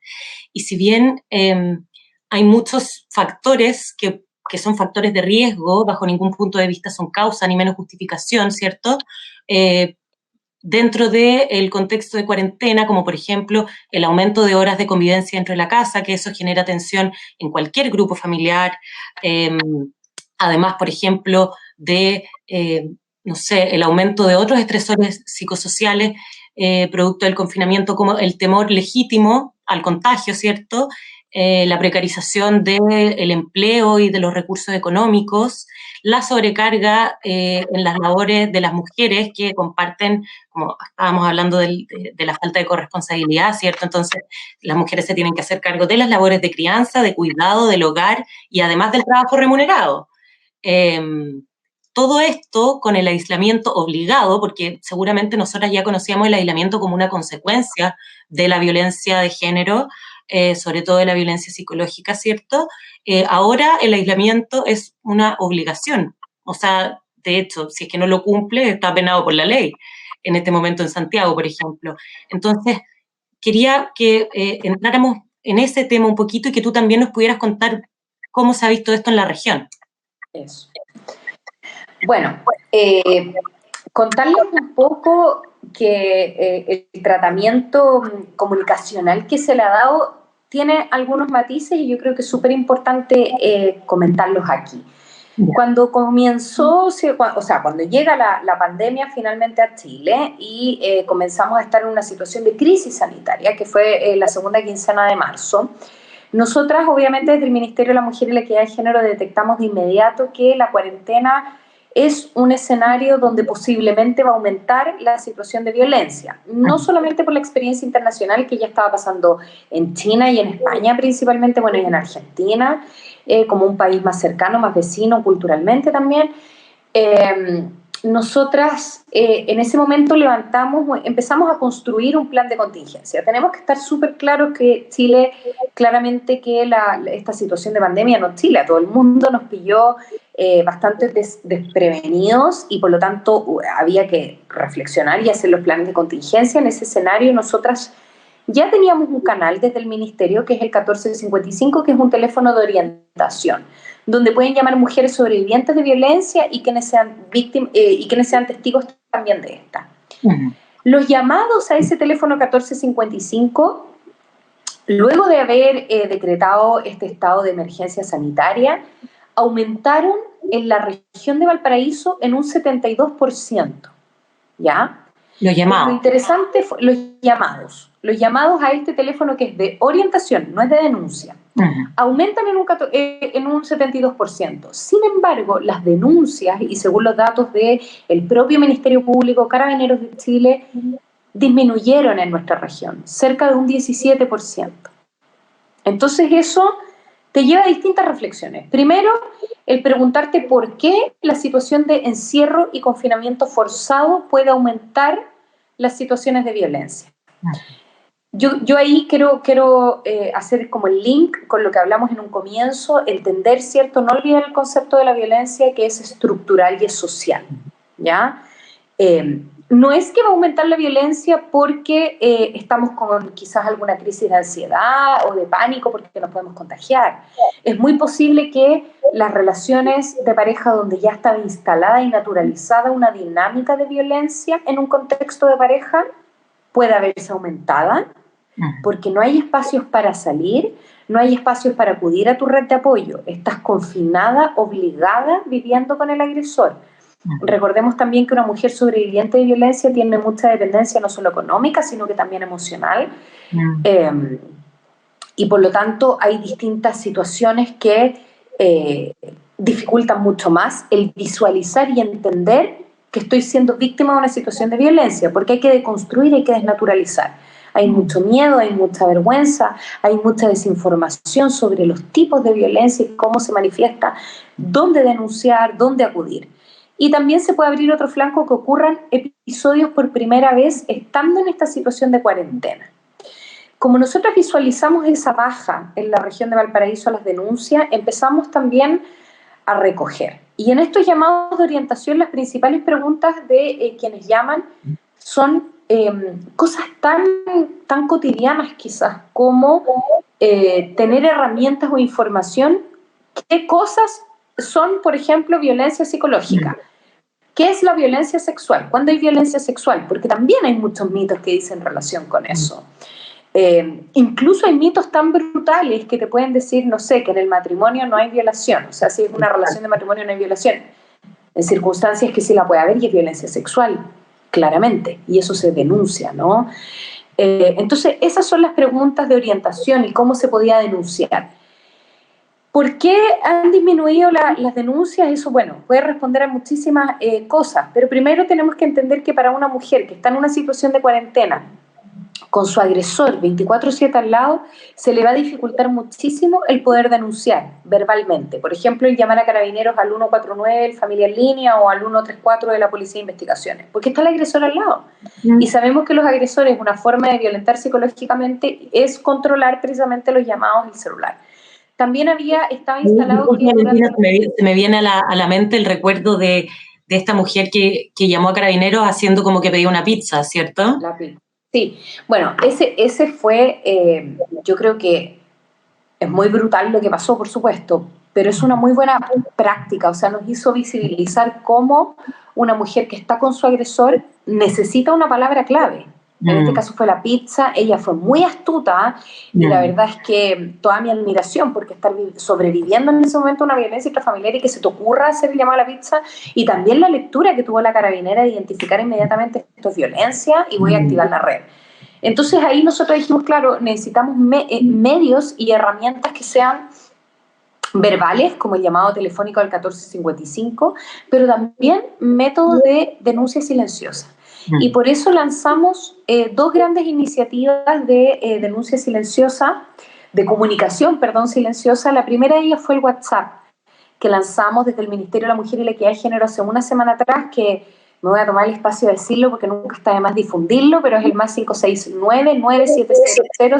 Y si bien hay muchos factores que son factores de riesgo, bajo ningún punto de vista son causa ni menos justificación, ¿cierto? Dentro del contexto de cuarentena, como por ejemplo el aumento de horas de convivencia dentro de la casa, que eso genera tensión en cualquier grupo familiar. Además, por ejemplo, de, no sé, el aumento de otros estresores psicosociales producto del confinamiento, como el temor legítimo al contagio, ¿cierto? La precarización del empleo y de los recursos económicos, la sobrecarga en las labores de las mujeres que comparten, como estábamos hablando de la falta de corresponsabilidad, ¿cierto? Entonces, las mujeres se tienen que hacer cargo de las labores de crianza, de cuidado, del hogar y además del trabajo remunerado. Todo esto con el aislamiento obligado, porque seguramente nosotras ya conocíamos el aislamiento como una consecuencia de la violencia de género, sobre todo de la violencia psicológica, ¿cierto? Ahora el aislamiento es una obligación. O sea, de hecho, si es que no lo cumple, está penado por la ley, en este momento en Santiago, por ejemplo. Entonces, quería que entráramos en ese tema un poquito y que tú también nos pudieras contar cómo se ha visto esto en la región. Eso. Bueno, contarles un poco que el tratamiento comunicacional que se le ha dado tiene algunos matices y yo creo que es súper importante comentarlos aquí. Cuando comenzó, o sea, cuando llega la pandemia finalmente a Chile y comenzamos a estar en una situación de crisis sanitaria, que fue la segunda quincena de marzo, nosotras obviamente desde el Ministerio de la Mujer y la Equidad de Género detectamos de inmediato que la cuarentena es un escenario donde posiblemente va a aumentar la situación de violencia, no solamente por la experiencia internacional que ya estaba pasando en China y en España principalmente, bueno, y en Argentina, como un país más cercano, más vecino culturalmente también. Nosotras en ese momento empezamos a construir un plan de contingencia. Tenemos que estar súper claros que Chile, claramente que esta situación de pandemia, no Chile, a todo el mundo nos pilló bastante desprevenidos y por lo tanto había que reflexionar y hacer los planes de contingencia. En ese escenario nosotras ya teníamos un canal desde el Ministerio que es el 1455, que es un teléfono de orientación, donde pueden llamar mujeres sobrevivientes de violencia y quienes sean víctimas y quienes sean testigos también de esta. Uh-huh. Los llamados a ese teléfono 1455, luego de haber decretado este estado de emergencia sanitaria, aumentaron en la región de Valparaíso en un 72%, ¿ya? Los llamados. Lo interesante fue los llamados a este teléfono que es de orientación, no es de denuncia, aumentan en un 72%. Sin embargo, las denuncias, y según los datos del propio Ministerio Público, Carabineros de Chile, disminuyeron en nuestra región, cerca de un 17%. Entonces eso te lleva a distintas reflexiones. Primero, el preguntarte por qué la situación de encierro y confinamiento forzado puede aumentar las situaciones de violencia. Yo ahí quiero hacer como el link con lo que hablamos en un comienzo, entender, ¿cierto? No olvidar el concepto de la violencia que es estructural y es social, ¿ya? No es que va a aumentar la violencia porque estamos con quizás alguna crisis de ansiedad o de pánico porque nos podemos contagiar. Es muy posible que las relaciones de pareja donde ya estaba instalada y naturalizada una dinámica de violencia en un contexto de pareja pueda verse aumentada porque no hay espacios para salir, no hay espacios para acudir a tu red de apoyo. Estás confinada, obligada, viviendo con el agresor. Recordemos también que una mujer sobreviviente de violencia tiene mucha dependencia no solo económica, sino que también emocional. Y por lo tanto hay distintas situaciones que dificultan mucho más el visualizar y entender que estoy siendo víctima de una situación de violencia, porque hay que deconstruir, hay que desnaturalizar. Hay mucho miedo, hay mucha vergüenza, hay mucha desinformación sobre los tipos de violencia y cómo se manifiesta, dónde denunciar, dónde acudir. Y también se puede abrir otro flanco que ocurran episodios por primera vez estando en esta situación de cuarentena. Como nosotros visualizamos esa baja en la región de Valparaíso a las denuncias, empezamos también a recoger. Y en estos llamados de orientación, las principales preguntas de quienes llaman son cosas tan cotidianas quizás como tener herramientas o información. ¿Qué cosas son, por ejemplo, violencia psicológica? ¿Qué es la violencia sexual? ¿Cuándo hay violencia sexual? Porque también hay muchos mitos que dicen relación con eso. Incluso hay mitos tan brutales que te pueden decir, no sé, que en el matrimonio no hay violación. O sea, si es una relación de matrimonio no hay violación. En circunstancias que sí la puede haber y es violencia sexual, claramente. Y eso se denuncia, ¿no? Entonces, esas son las preguntas de orientación y cómo se podía denunciar. ¿Por qué han disminuido las denuncias? Eso, bueno, puede responder a muchísimas cosas. Pero primero tenemos que entender que para una mujer que está en una situación de cuarentena, con su agresor 24/7 al lado, se le va a dificultar muchísimo el poder denunciar verbalmente. Por ejemplo, el llamar a carabineros al 149, el Familia en Línea, o al 134 de la Policía de Investigaciones, porque está el agresor al lado. Y sabemos que los agresores, una forma de violentar psicológicamente es controlar precisamente los llamados del celular. También estaba instalado... Se me viene a la mente el recuerdo de esta mujer que llamó a carabineros haciendo como que pedía una pizza, ¿cierto? La pizza. Sí, bueno, ese fue, yo creo que es muy brutal lo que pasó, por supuesto, pero es una muy buena práctica, o sea, nos hizo visibilizar cómo una mujer que está con su agresor necesita una palabra clave. En este caso fue la pizza. Ella fue muy astuta y la verdad es que toda mi admiración, porque estar sobreviviendo en ese momento una violencia intrafamiliar y que se te ocurra hacer el llamado a la pizza, y también la lectura que tuvo la carabinera de identificar inmediatamente esto es violencia y voy a activar la red. Entonces ahí nosotros dijimos, claro, necesitamos medios y herramientas que sean verbales, como el llamado telefónico al 1455, pero también métodos de denuncia silenciosa. Y por eso lanzamos dos grandes iniciativas de denuncia silenciosa, de comunicación, silenciosa. La primera de ellas fue el WhatsApp, que lanzamos desde el Ministerio de la Mujer y la Equidad de Género hace una semana atrás, que me voy a tomar el espacio de decirlo porque nunca está de más difundirlo, pero es el más 569-9700.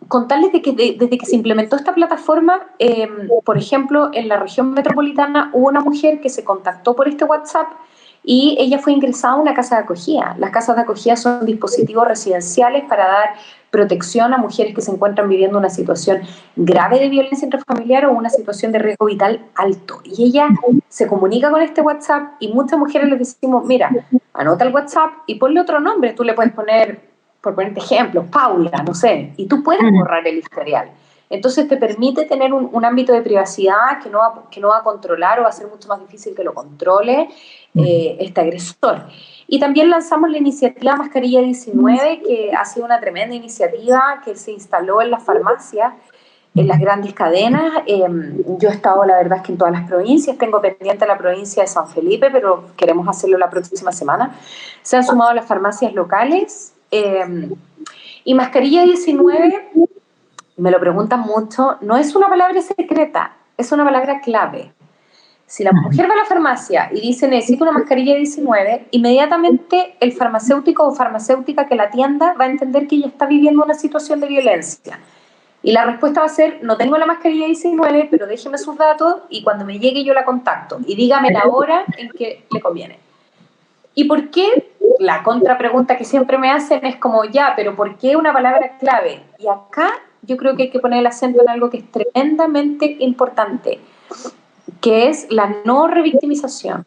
Contarles de que desde que se implementó esta plataforma, por ejemplo, en la región metropolitana hubo una mujer que se contactó por este WhatsApp y ella fue ingresada a una casa de acogida. Las casas de acogida son dispositivos residenciales para dar protección a mujeres que se encuentran viviendo una situación grave de violencia intrafamiliar o una situación de riesgo vital alto. Y ella se comunica con este WhatsApp y muchas mujeres les decimos, mira, anota el WhatsApp y ponle otro nombre. Tú le puedes poner, por ponerte ejemplo, Paula, no sé, y tú puedes borrar el historial. Entonces te permite tener un ámbito de privacidad que no va a controlar, o va a ser mucho más difícil que lo controle este agresor. Y también lanzamos la iniciativa Mascarilla 19, que ha sido una tremenda iniciativa que se instaló en las farmacias, en las grandes cadenas. Yo he estado, la verdad es que en todas las provincias, tengo pendiente la provincia de San Felipe, pero queremos hacerlo la próxima semana. Se han sumado las farmacias locales. Y Mascarilla 19... me lo preguntan mucho, no es una palabra secreta, es una palabra clave. Si la mujer va a la farmacia y dice necesito una mascarilla 19, inmediatamente el farmacéutico o farmacéutica que la atienda va a entender que ella está viviendo una situación de violencia. Y la respuesta va a ser, no tengo la mascarilla 19, pero déjeme sus datos y cuando me llegue yo la contacto. Y dígame la hora en que le conviene. ¿Y por qué? La contrapregunta que siempre me hacen es como, ya, pero ¿por qué una palabra clave? Y acá yo creo que hay que poner el acento en algo que es tremendamente importante, que es la no revictimización.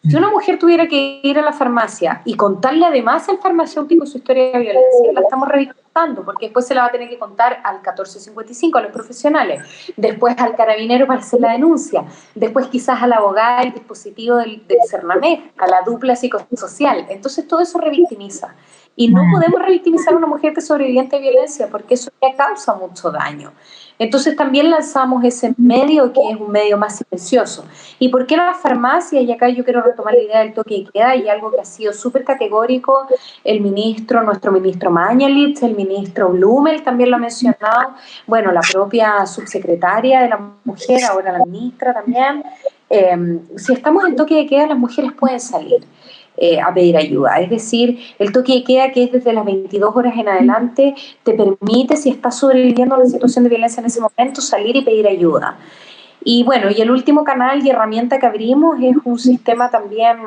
Si una mujer tuviera que ir a la farmacia y contarle además al farmacéutico su historia de violencia, la estamos revictimizando. contando, porque después se la va a tener que contar al 1455, a los profesionales, después al carabinero para hacer la denuncia, después quizás a la abogada del dispositivo del CERNAMEC, a la dupla psicosocial. Entonces todo eso revictimiza. Y no podemos revictimizar a una mujer que es sobreviviente de violencia, porque eso ya causa mucho daño. Entonces también lanzamos ese medio, que es un medio más silencioso. ¿Y por qué la farmacia? Y acá yo quiero retomar la idea del toque de queda, y algo que ha sido súper categórico nuestro ministro Mañalich, el ministro Blumel también lo ha mencionado, bueno, la propia subsecretaria de la mujer, ahora la ministra también. Si estamos en toque de queda, las mujeres pueden salir a pedir ayuda. Es decir, el toque de queda, que es desde las 22 horas en adelante, te permite, si estás sobreviviendo a una situación de violencia en ese momento, salir y pedir ayuda. Y bueno, y el último canal y herramienta que abrimos es un sistema también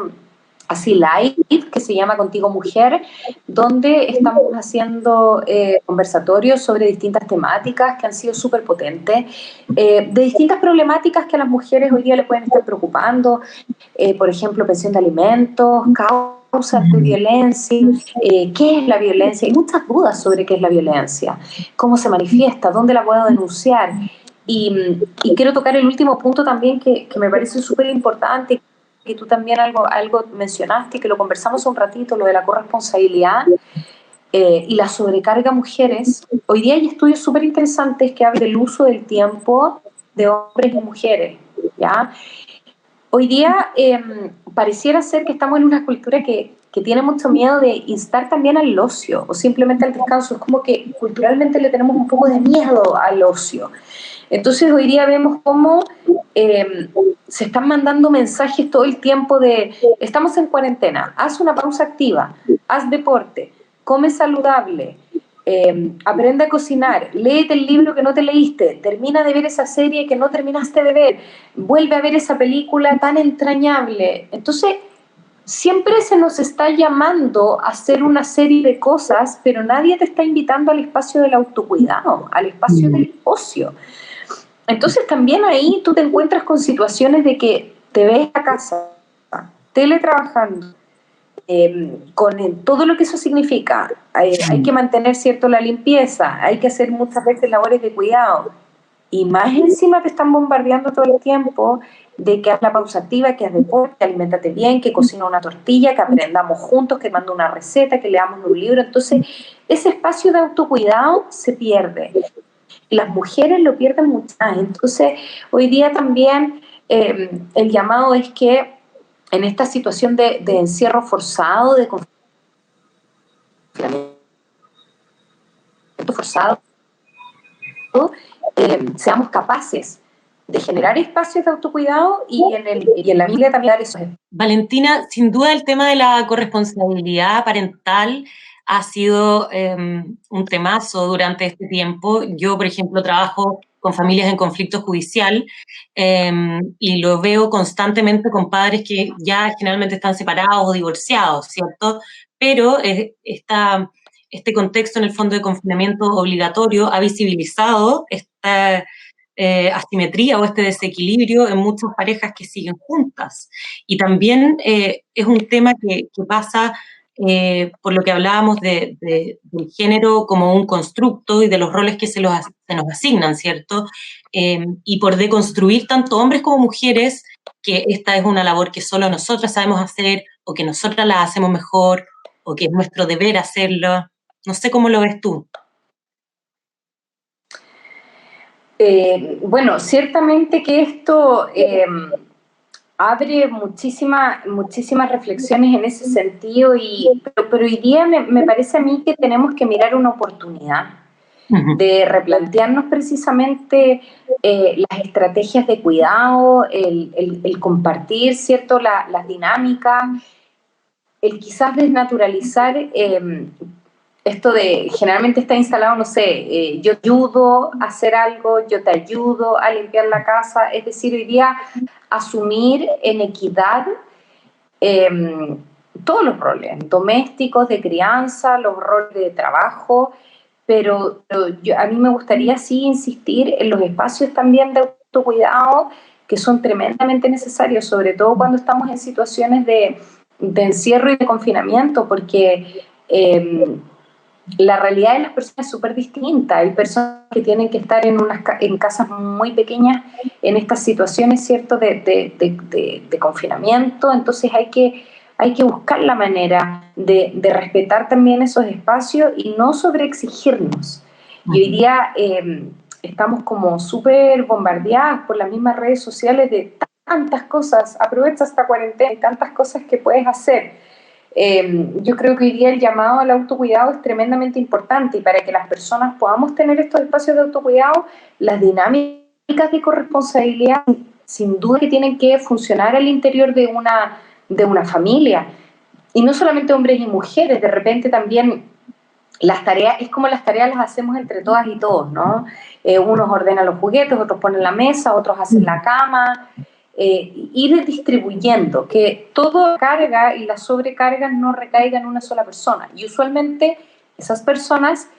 así live, que se llama Contigo Mujer, donde estamos haciendo conversatorios sobre distintas temáticas que han sido súper potentes, de distintas problemáticas que a las mujeres hoy día le pueden estar preocupando, por ejemplo, pensión de alimentos, causas de violencia, qué es la violencia. Hay muchas dudas sobre qué es la violencia, cómo se manifiesta, dónde la puedo denunciar. Y quiero tocar el último punto también que me parece súper importante, que tú también algo mencionaste, que lo conversamos un ratito, lo de la corresponsabilidad y la sobrecarga a mujeres. Hoy día hay estudios súper interesantes que hablan del uso del tiempo de hombres y mujeres, ¿ya? Hoy día pareciera ser que estamos en una cultura que tiene mucho miedo de instar también al ocio o simplemente al descanso. Es como que culturalmente le tenemos un poco de miedo al ocio. Entonces hoy día vemos cómo se están mandando mensajes todo el tiempo de estamos en cuarentena, haz una pausa activa, haz deporte, come saludable, aprende a cocinar, léete el libro que no te leíste, termina de ver esa serie que no terminaste de ver, vuelve a ver esa película tan entrañable. Entonces siempre se nos está llamando a hacer una serie de cosas, pero nadie te está invitando al espacio del autocuidado, al espacio del ocio. Entonces también ahí tú te encuentras con situaciones de que te ves a casa, teletrabajando, con todo lo que eso significa. Hay que mantener, ¿cierto?, la limpieza, hay que hacer muchas veces labores de cuidado. Y más encima te están bombardeando todo el tiempo de que haz la pausa activa, que haz deporte, aliméntate bien, que cocina una tortilla, que aprendamos juntos, que mando una receta, que leamos un libro. Entonces ese espacio de autocuidado se pierde. Las mujeres lo pierden mucho. Entonces, hoy día también el llamado es que en esta situación de encierro forzado, de confinamiento forzado, seamos capaces de generar espacios de autocuidado y en la familia también dar esos. Valentina, sin duda el tema de la corresponsabilidad parental ha sido un temazo durante este tiempo. Yo, por ejemplo, trabajo con familias en conflicto judicial y lo veo constantemente con padres que ya generalmente están separados o divorciados, ¿cierto? Pero este contexto en el fondo de confinamiento obligatorio ha visibilizado esta asimetría o este desequilibrio en muchas parejas que siguen juntas. Y también es un tema que pasa por lo que hablábamos del género como un constructo y de los roles que se nos asignan, ¿cierto? Y por deconstruir tanto hombres como mujeres, que esta es una labor que solo nosotras sabemos hacer o que nosotras la hacemos mejor o que es nuestro deber hacerlo. No sé cómo lo ves tú. Bueno, ciertamente que esto abre muchísimas reflexiones en ese sentido, pero hoy día me parece a mí que tenemos que mirar una oportunidad de replantearnos precisamente las estrategias de cuidado, el compartir, ¿cierto?, las dinámicas, el quizás desnaturalizar esto de, generalmente está instalado, no sé, yo te ayudo a hacer algo, yo te ayudo a limpiar la casa, es decir, hoy día asumir en equidad todos los roles, domésticos, de crianza, los roles de trabajo, pero a mí me gustaría sí insistir en los espacios también de autocuidado que son tremendamente necesarios, sobre todo cuando estamos en situaciones de encierro y de confinamiento, porque la realidad de las personas es súper distinta. Hay personas que tienen que estar en casas muy pequeñas en estas situaciones, ¿cierto?, de confinamiento. Entonces hay que buscar la manera de respetar también esos espacios y no sobreexigirnos. Y hoy día estamos como súper bombardeadas por las mismas redes sociales de tantas cosas. Aprovecha esta cuarentena y tantas cosas que puedes hacer. Yo creo que hoy día el llamado al autocuidado es tremendamente importante, y para que las personas podamos tener estos espacios de autocuidado, las dinámicas de corresponsabilidad sin duda que tienen que funcionar al interior de una familia, y no solamente hombres y mujeres. De repente también las tareas, es como las tareas las hacemos entre todas y todos, ¿no? Unos ordenan los juguetes, otros ponen la mesa, otros hacen la cama. Ir distribuyendo, que toda carga y las sobrecargas no recaigan en una sola persona, y usualmente esas personas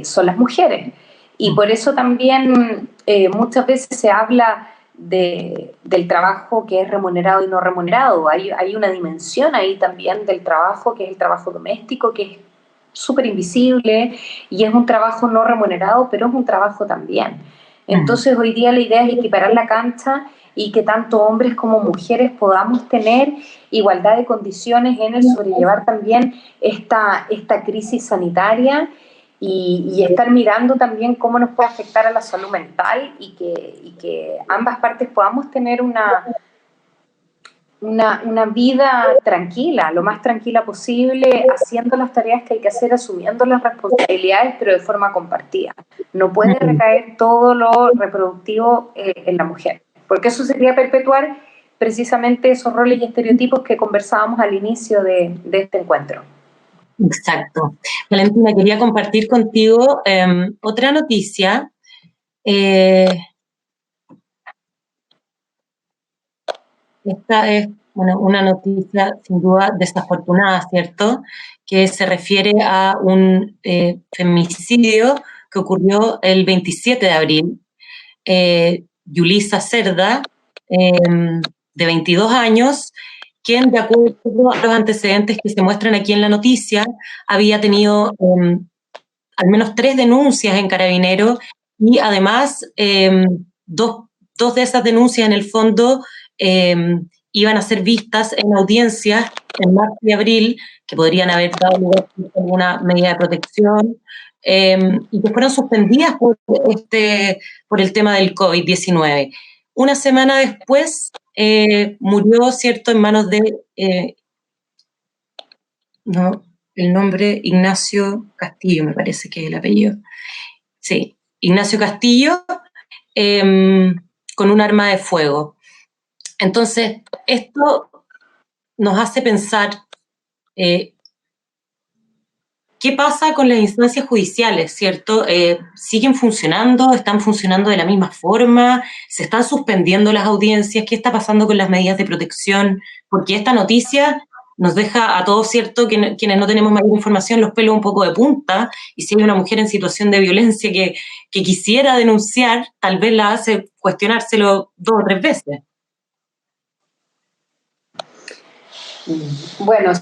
son las mujeres, y por eso también muchas veces se habla del trabajo que es remunerado y no remunerado. Hay una dimensión ahí también del trabajo, que es el trabajo doméstico, que es súper invisible, y es un trabajo no remunerado, pero es un trabajo también. Entonces hoy día la idea es equiparar la cancha y que tanto hombres como mujeres podamos tener igualdad de condiciones en el sobrellevar también esta crisis sanitaria, y estar mirando también cómo nos puede afectar a la salud mental, y que ambas partes podamos tener una vida tranquila, lo más tranquila posible, haciendo las tareas que hay que hacer, asumiendo las responsabilidades, pero de forma compartida. No puede recaer todo lo reproductivo en la mujer, porque eso sería perpetuar precisamente esos roles y estereotipos que conversábamos al inicio de este encuentro. Exacto. Valentina, quería compartir contigo otra noticia. Esta es una noticia sin duda desafortunada, ¿cierto?, que se refiere a un femicidio que ocurrió el 27 de abril. Yulisa Cerda, de 22 años, quien, de acuerdo a los antecedentes que se muestran aquí en la noticia, había tenido al menos 3 denuncias en Carabineros, y además dos de esas denuncias en el fondo iban a ser vistas en audiencias en marzo y abril, que podrían haber dado lugar a alguna medida de protección, y que fueron suspendidas por el tema del COVID-19. Una semana después murió, ¿cierto?, en manos de el nombre, Ignacio Castillo, me parece que es el apellido. Sí, Ignacio Castillo, con un arma de fuego. Entonces, esto nos hace pensar qué pasa con las instancias judiciales, ¿cierto? ¿Siguen funcionando? ¿Están funcionando de la misma forma? ¿Se están suspendiendo las audiencias? ¿Qué está pasando con las medidas de protección? Porque esta noticia nos deja a todos, ¿cierto?, quienes no tenemos mayor información, los pelos un poco de punta, y si hay una mujer en situación de violencia que quisiera denunciar, tal vez la hace cuestionárselo 2 o 3 veces. Bueno,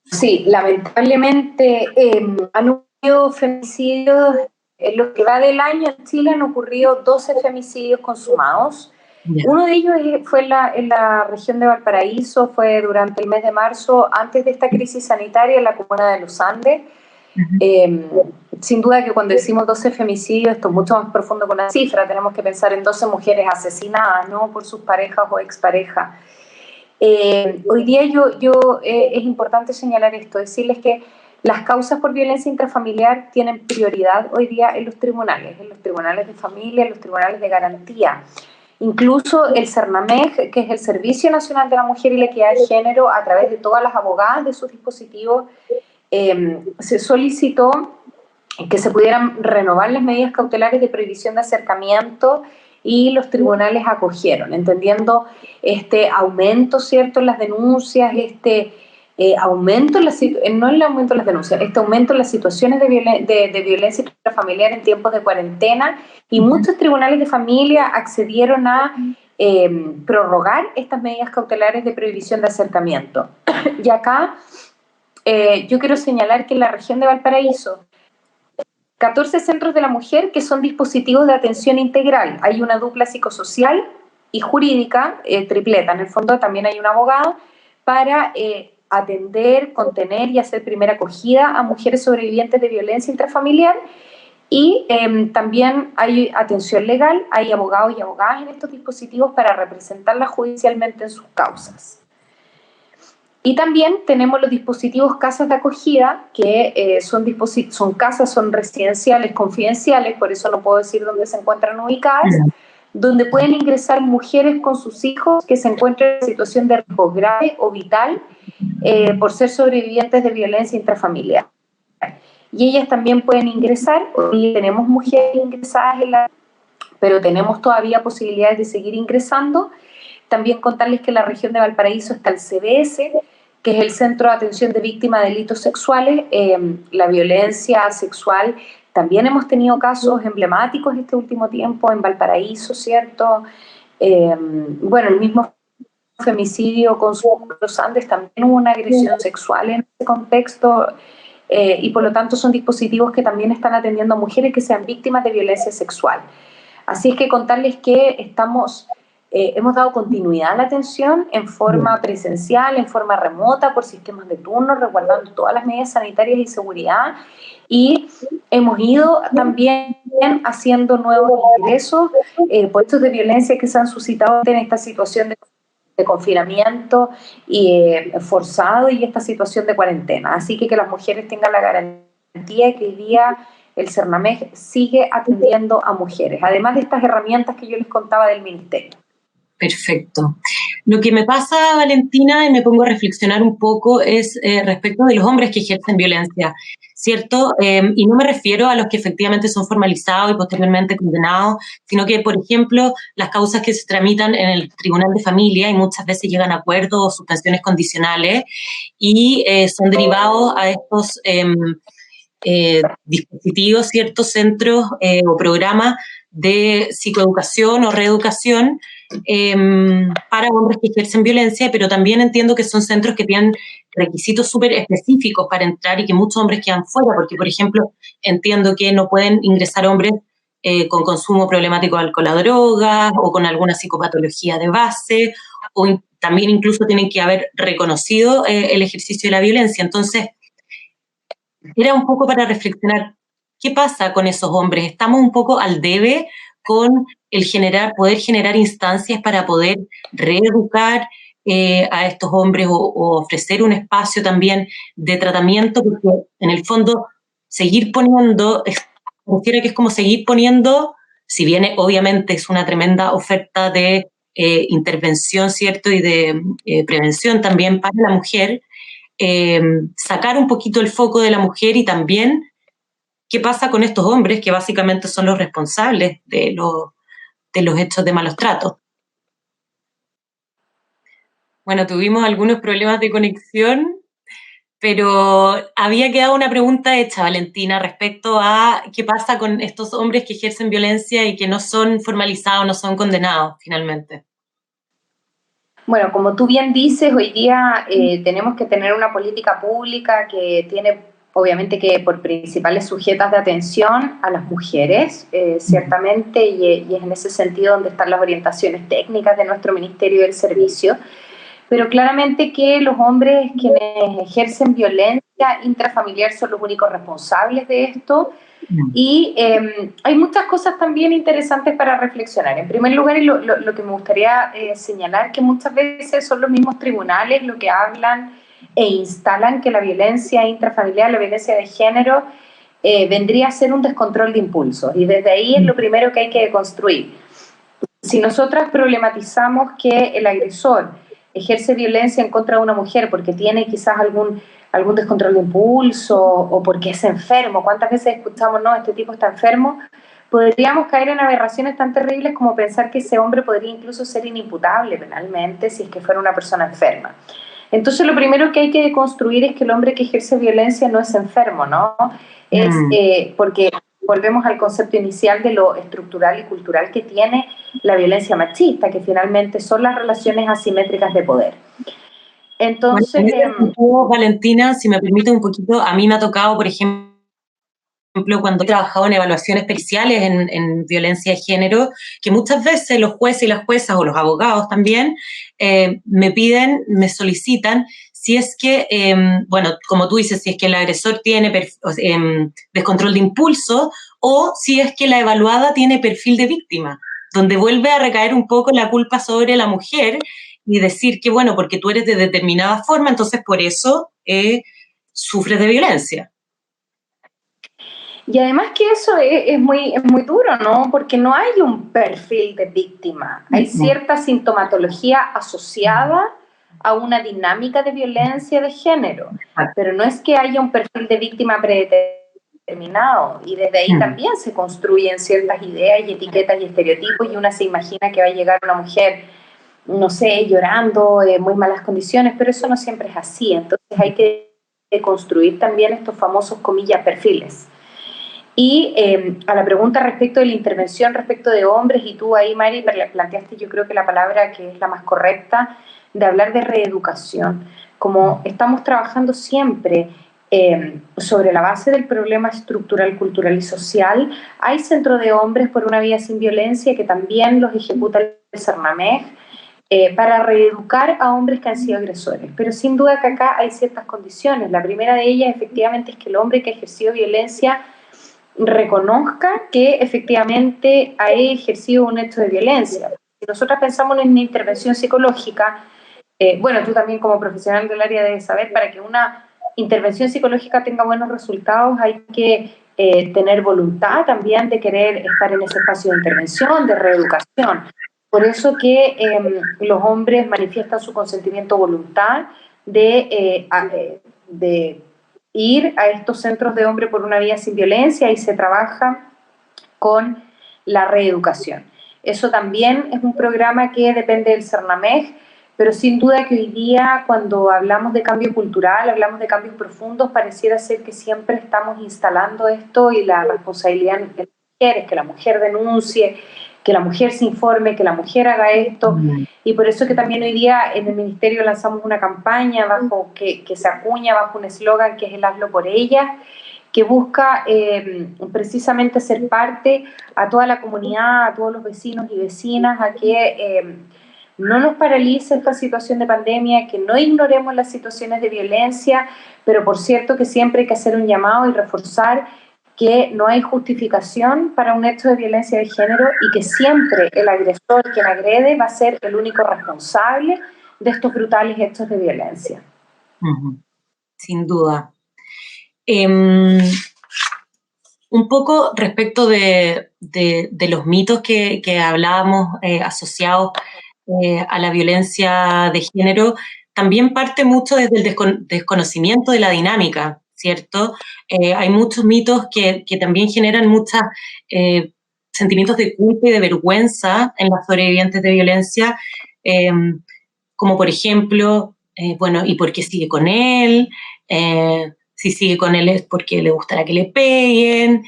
sí, lamentablemente han ocurrido femicidios. En lo que va del año en Chile han ocurrido 12 femicidios consumados. Uno de ellos fue en la región de Valparaíso, fue durante el mes de marzo, antes de esta crisis sanitaria, en la comuna de Los Andes. Sin duda que cuando decimos 12 femicidios, esto es mucho más profundo que una cifra. Tenemos que pensar en 12 mujeres asesinadas, ¿no?, por sus parejas o exparejas. Hoy día es importante señalar esto, decirles que las causas por violencia intrafamiliar tienen prioridad hoy día en los tribunales de familia, en los tribunales de garantía. Incluso el CERNAMEG, que es el Servicio Nacional de la Mujer y la Equidad de Género, a través de todas las abogadas de sus dispositivos, se solicitó que se pudieran renovar las medidas cautelares de prohibición de acercamiento, y los tribunales acogieron, entendiendo este aumento, ¿cierto?, en las denuncias, aumento en las denuncias, este aumento en las situaciones de violencia intrafamiliar en tiempos de cuarentena, y muchos tribunales de familia accedieron a prorrogar estas medidas cautelares de prohibición de acercamiento. Y acá yo quiero señalar que en la región de Valparaíso 14 centros de la mujer que son dispositivos de atención integral. Hay una dupla psicosocial y jurídica, tripleta. En el fondo también hay un abogado para atender, contener y hacer primera acogida a mujeres sobrevivientes de violencia intrafamiliar. Y también hay atención legal, hay abogados y abogadas en estos dispositivos para representarlas judicialmente en sus causas. Y también tenemos los dispositivos casas de acogida, que son casas, son residenciales confidenciales, por eso no puedo decir dónde se encuentran ubicadas, donde pueden ingresar mujeres con sus hijos que se encuentran en situación de riesgo grave o vital por ser sobrevivientes de violencia intrafamiliar. Y ellas también pueden ingresar. Hoy tenemos mujeres ingresadas pero tenemos todavía posibilidades de seguir ingresando. También contarles que en la región de Valparaíso está el CBS, que es el Centro de Atención de Víctimas de Delitos Sexuales. La violencia sexual, también hemos tenido casos emblemáticos este último tiempo en Valparaíso, ¿cierto? Bueno, el mismo femicidio con los Andes, también hubo una agresión sexual en ese contexto, y por lo tanto son dispositivos que también están atendiendo a mujeres que sean víctimas de violencia sexual. Así es que contarles que hemos dado continuidad a la atención en forma presencial, en forma remota, por sistemas de turno, resguardando todas las medidas sanitarias y seguridad, y hemos ido también haciendo nuevos ingresos por hechos de violencia que se han suscitado en esta situación de confinamiento y forzado y esta situación de cuarentena. Así que las mujeres tengan la garantía que hoy día el CERNAMEG sigue atendiendo a mujeres, además de estas herramientas que yo les contaba del Ministerio. Perfecto. Lo que me pasa, Valentina, y me pongo a reflexionar un poco, es respecto de los hombres que ejercen violencia, ¿cierto? Y no me refiero a los que efectivamente son formalizados y posteriormente condenados, sino que, por ejemplo, las causas que se tramitan en el Tribunal de Familia y muchas veces llegan a acuerdos o suspensiones condicionales y son derivados a estos dispositivos, ciertos centros o programas de psicoeducación o reeducación para hombres que ejercen violencia, pero también entiendo que son centros que tienen requisitos súper específicos para entrar y que muchos hombres quedan fuera, porque, por ejemplo, entiendo que no pueden ingresar hombres con consumo problemático de alcohol o drogas o con alguna psicopatología de base, o también incluso tienen que haber reconocido el ejercicio de la violencia. Entonces, era un poco para reflexionar, ¿qué pasa con esos hombres? ¿Estamos un poco al debe con el poder generar instancias para poder reeducar a estos hombres o ofrecer un espacio también de tratamiento? Porque en el fondo seguir poniendo, refiero que es como seguir poniendo, si bien obviamente es una tremenda oferta de intervención, ¿cierto? Y de prevención también para la mujer, sacar un poquito el foco de la mujer y también qué pasa con estos hombres que básicamente son los responsables de los hechos de malos tratos. Bueno, tuvimos algunos problemas de conexión, pero había quedado una pregunta hecha, Valentina, respecto a qué pasa con estos hombres que ejercen violencia y que no son formalizados, no son condenados finalmente. Bueno, como tú bien dices, hoy día tenemos que tener una política pública que tiene, obviamente, que por principales sujetas de atención a las mujeres, ciertamente, y es en ese sentido donde están las orientaciones técnicas de nuestro Ministerio del Servicio, pero claramente que los hombres quienes ejercen violencia intrafamiliar son los únicos responsables de esto. Y hay muchas cosas también interesantes para reflexionar. En primer lugar, lo que me gustaría señalar, que muchas veces son los mismos tribunales los que hablan e instalan que la violencia intrafamiliar, la violencia de género, vendría a ser un descontrol de impulsos. Y desde ahí es lo primero que hay que deconstruir. Si nosotras problematizamos que el agresor ejerce violencia en contra de una mujer porque tiene quizás algún descontrol de impulso o porque es enfermo, ¿cuántas veces escuchamos, no, este tipo está enfermo? Podríamos caer en aberraciones tan terribles como pensar que ese hombre podría incluso ser inimputable penalmente si es que fuera una persona enferma. Entonces lo primero que hay que deconstruir es que el hombre que ejerce violencia no es enfermo, ¿no? Es porque volvemos al concepto inicial de lo estructural y cultural que tiene la violencia machista, que finalmente son las relaciones asimétricas de poder. Entonces, bueno, Valentina, si me permite un poquito, a mí me ha tocado, por ejemplo, ejemplo, cuando he trabajado en evaluaciones periciales en violencia de género, que muchas veces los jueces y las juezas, o los abogados también, me solicitan si es que, bueno, como tú dices, si es que el agresor tiene descontrol de impulso, o si es que la evaluada tiene perfil de víctima, donde vuelve a recaer un poco la culpa sobre la mujer y decir que, bueno, porque tú eres de determinada forma, entonces por eso sufres de violencia. Y además que eso es muy duro, ¿no? Porque no hay un perfil de víctima. Hay cierta sintomatología asociada a una dinámica de violencia de género, pero no es que haya un perfil de víctima predeterminado, y desde ahí también se construyen ciertas ideas y etiquetas y estereotipos, y una se imagina que va a llegar una mujer, no sé, llorando, en muy malas condiciones, pero eso no siempre es así. Entonces hay que construir también estos famosos, comillas, perfiles. Y a la pregunta respecto de la intervención respecto de hombres, y tú ahí, Mari, planteaste, yo creo que la palabra que es la más correcta, de hablar de reeducación. Como estamos trabajando siempre sobre la base del problema estructural, cultural y social, hay centros de hombres por una vida sin violencia que también los ejecuta el CERNAMEG para reeducar a hombres que han sido agresores. Pero sin duda que acá hay ciertas condiciones. La primera de ellas, efectivamente, es que el hombre que ha ejercido violencia reconozca que efectivamente ha ejercido un hecho de violencia. Si nosotros pensamos en una intervención psicológica, bueno, tú también como profesional del área debes saber, para que una intervención psicológica tenga buenos resultados hay que tener voluntad también de querer estar en ese espacio de intervención, de reeducación. Por eso que los hombres manifiestan su consentimiento, voluntad de ir a estos centros de hombre por una vida sin violencia, y se trabaja con la reeducación. Eso también es un programa que depende del CERNAMEG, pero sin duda que hoy día, cuando hablamos de cambio cultural, hablamos de cambios profundos, pareciera ser que siempre estamos instalando esto, y la responsabilidad en las mujeres, que la mujer denuncie, que la mujer se informe, que la mujer haga esto. Y por eso que también hoy día en el Ministerio lanzamos una campaña que se acuña bajo un eslogan que es el Hazlo por ella, que busca precisamente ser parte a toda la comunidad, a todos los vecinos y vecinas, a que no nos paralice esta situación de pandemia, que no ignoremos las situaciones de violencia, pero por cierto que siempre hay que hacer un llamado y reforzar que no hay justificación para un hecho de violencia de género, y que siempre el agresor, quien agrede, va a ser el único responsable de estos brutales hechos de violencia. Sin duda. Un poco respecto de los mitos que hablábamos asociados a la violencia de género, también parte mucho desde el desconocimiento de la dinámica, ¿cierto? Hay muchos mitos que también generan muchos sentimientos de culpa y de vergüenza en las sobrevivientes de violencia, como por ejemplo, bueno, ¿y por qué sigue con él? Si sigue con él es porque le gustará que le peguen,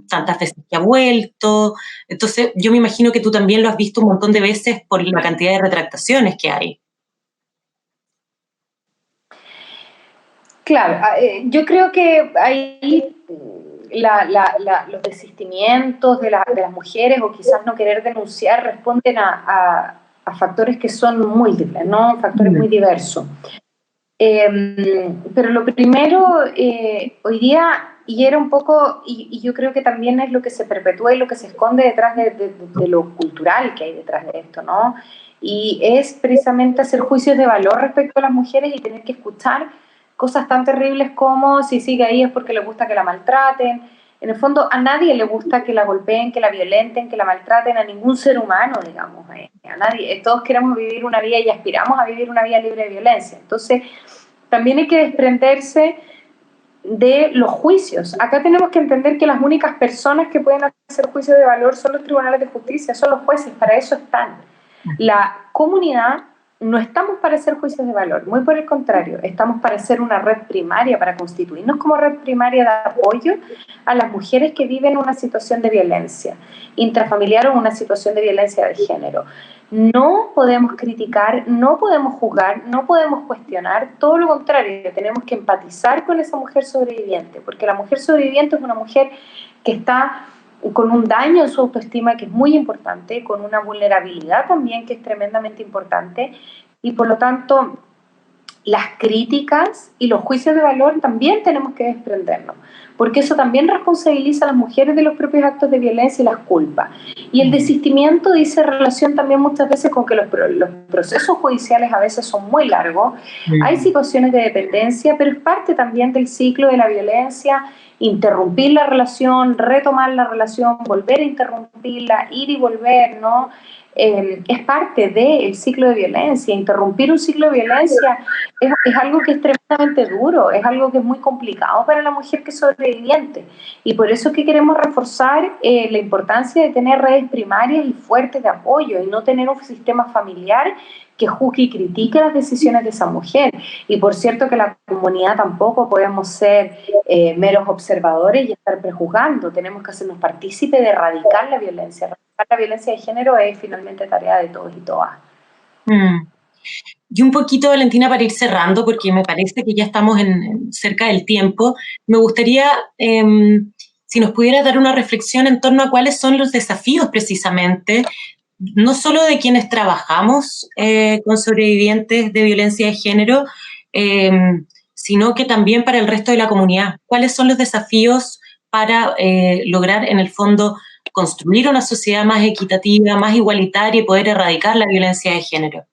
tantas veces que ha vuelto. Entonces, yo me imagino que tú también lo has visto un montón de veces por la cantidad de retractaciones que hay. Claro, yo creo que ahí los desistimientos de las mujeres, o quizás no querer denunciar, responden a factores que son múltiples, ¿no? Factores muy diversos. Pero lo primero, hoy día, y era un poco, y yo creo que también es lo que se perpetúa y lo que se esconde detrás de lo cultural que hay detrás de esto, ¿no? Y es precisamente hacer juicios de valor respecto a las mujeres y tener que escuchar cosas tan terribles como: si sigue ahí es porque le gusta que la maltraten. En el fondo, a nadie le gusta que la golpeen, que la violenten, que la maltraten, a ningún ser humano, digamos, a nadie. Todos queremos vivir una vida y aspiramos a vivir una vida libre de violencia. Entonces, también hay que desprenderse de los juicios. Acá tenemos que entender que las únicas personas que pueden hacer juicios de valor son los tribunales de justicia, son los jueces, para eso están. La comunidad no estamos para hacer juicios de valor, muy por el contrario, estamos para ser una red primaria, para constituirnos como red primaria de apoyo a las mujeres que viven una situación de violencia intrafamiliar o una situación de violencia de género. No podemos criticar, no podemos juzgar, no podemos cuestionar, todo lo contrario, tenemos que empatizar con esa mujer sobreviviente, porque la mujer sobreviviente es una mujer que está con un daño en su autoestima que es muy importante, con una vulnerabilidad también que es tremendamente importante, y por lo tanto las críticas y los juicios de valor también tenemos que desprendernos, porque eso también responsabiliza a las mujeres de los propios actos de violencia y las culpas. Y el desistimiento dice relación también muchas veces con que los procesos judiciales a veces son muy largos, hay situaciones de dependencia, pero es parte también del ciclo de la violencia, interrumpir la relación, retomar la relación, volver a interrumpirla, ir y volver, ¿no? Es parte del ciclo de violencia. Interrumpir un ciclo de violencia es algo que es tremendamente duro, es algo que es muy complicado para la mujer que es sobreviviente. Y por eso es que queremos reforzar la importancia de tener redes primarias y fuertes de apoyo y no tener un sistema familiar que juzgue y critique las decisiones de esa mujer. Y por cierto que la comunidad tampoco podemos ser meros observadores y estar prejuzgando, tenemos que hacernos partícipes de erradicar la violencia. Erradicar la violencia de género es finalmente tarea de todos y todas. Y un poquito, Valentina, para ir cerrando, porque me parece que ya estamos cerca del tiempo, me gustaría, si nos pudieras dar una reflexión en torno a cuáles son los desafíos precisamente, no solo de quienes trabajamos con sobrevivientes de violencia de género, sino que también para el resto de la comunidad. ¿Cuáles son los desafíos para lograr, en el fondo, construir una sociedad más equitativa, más igualitaria y poder erradicar la violencia de género?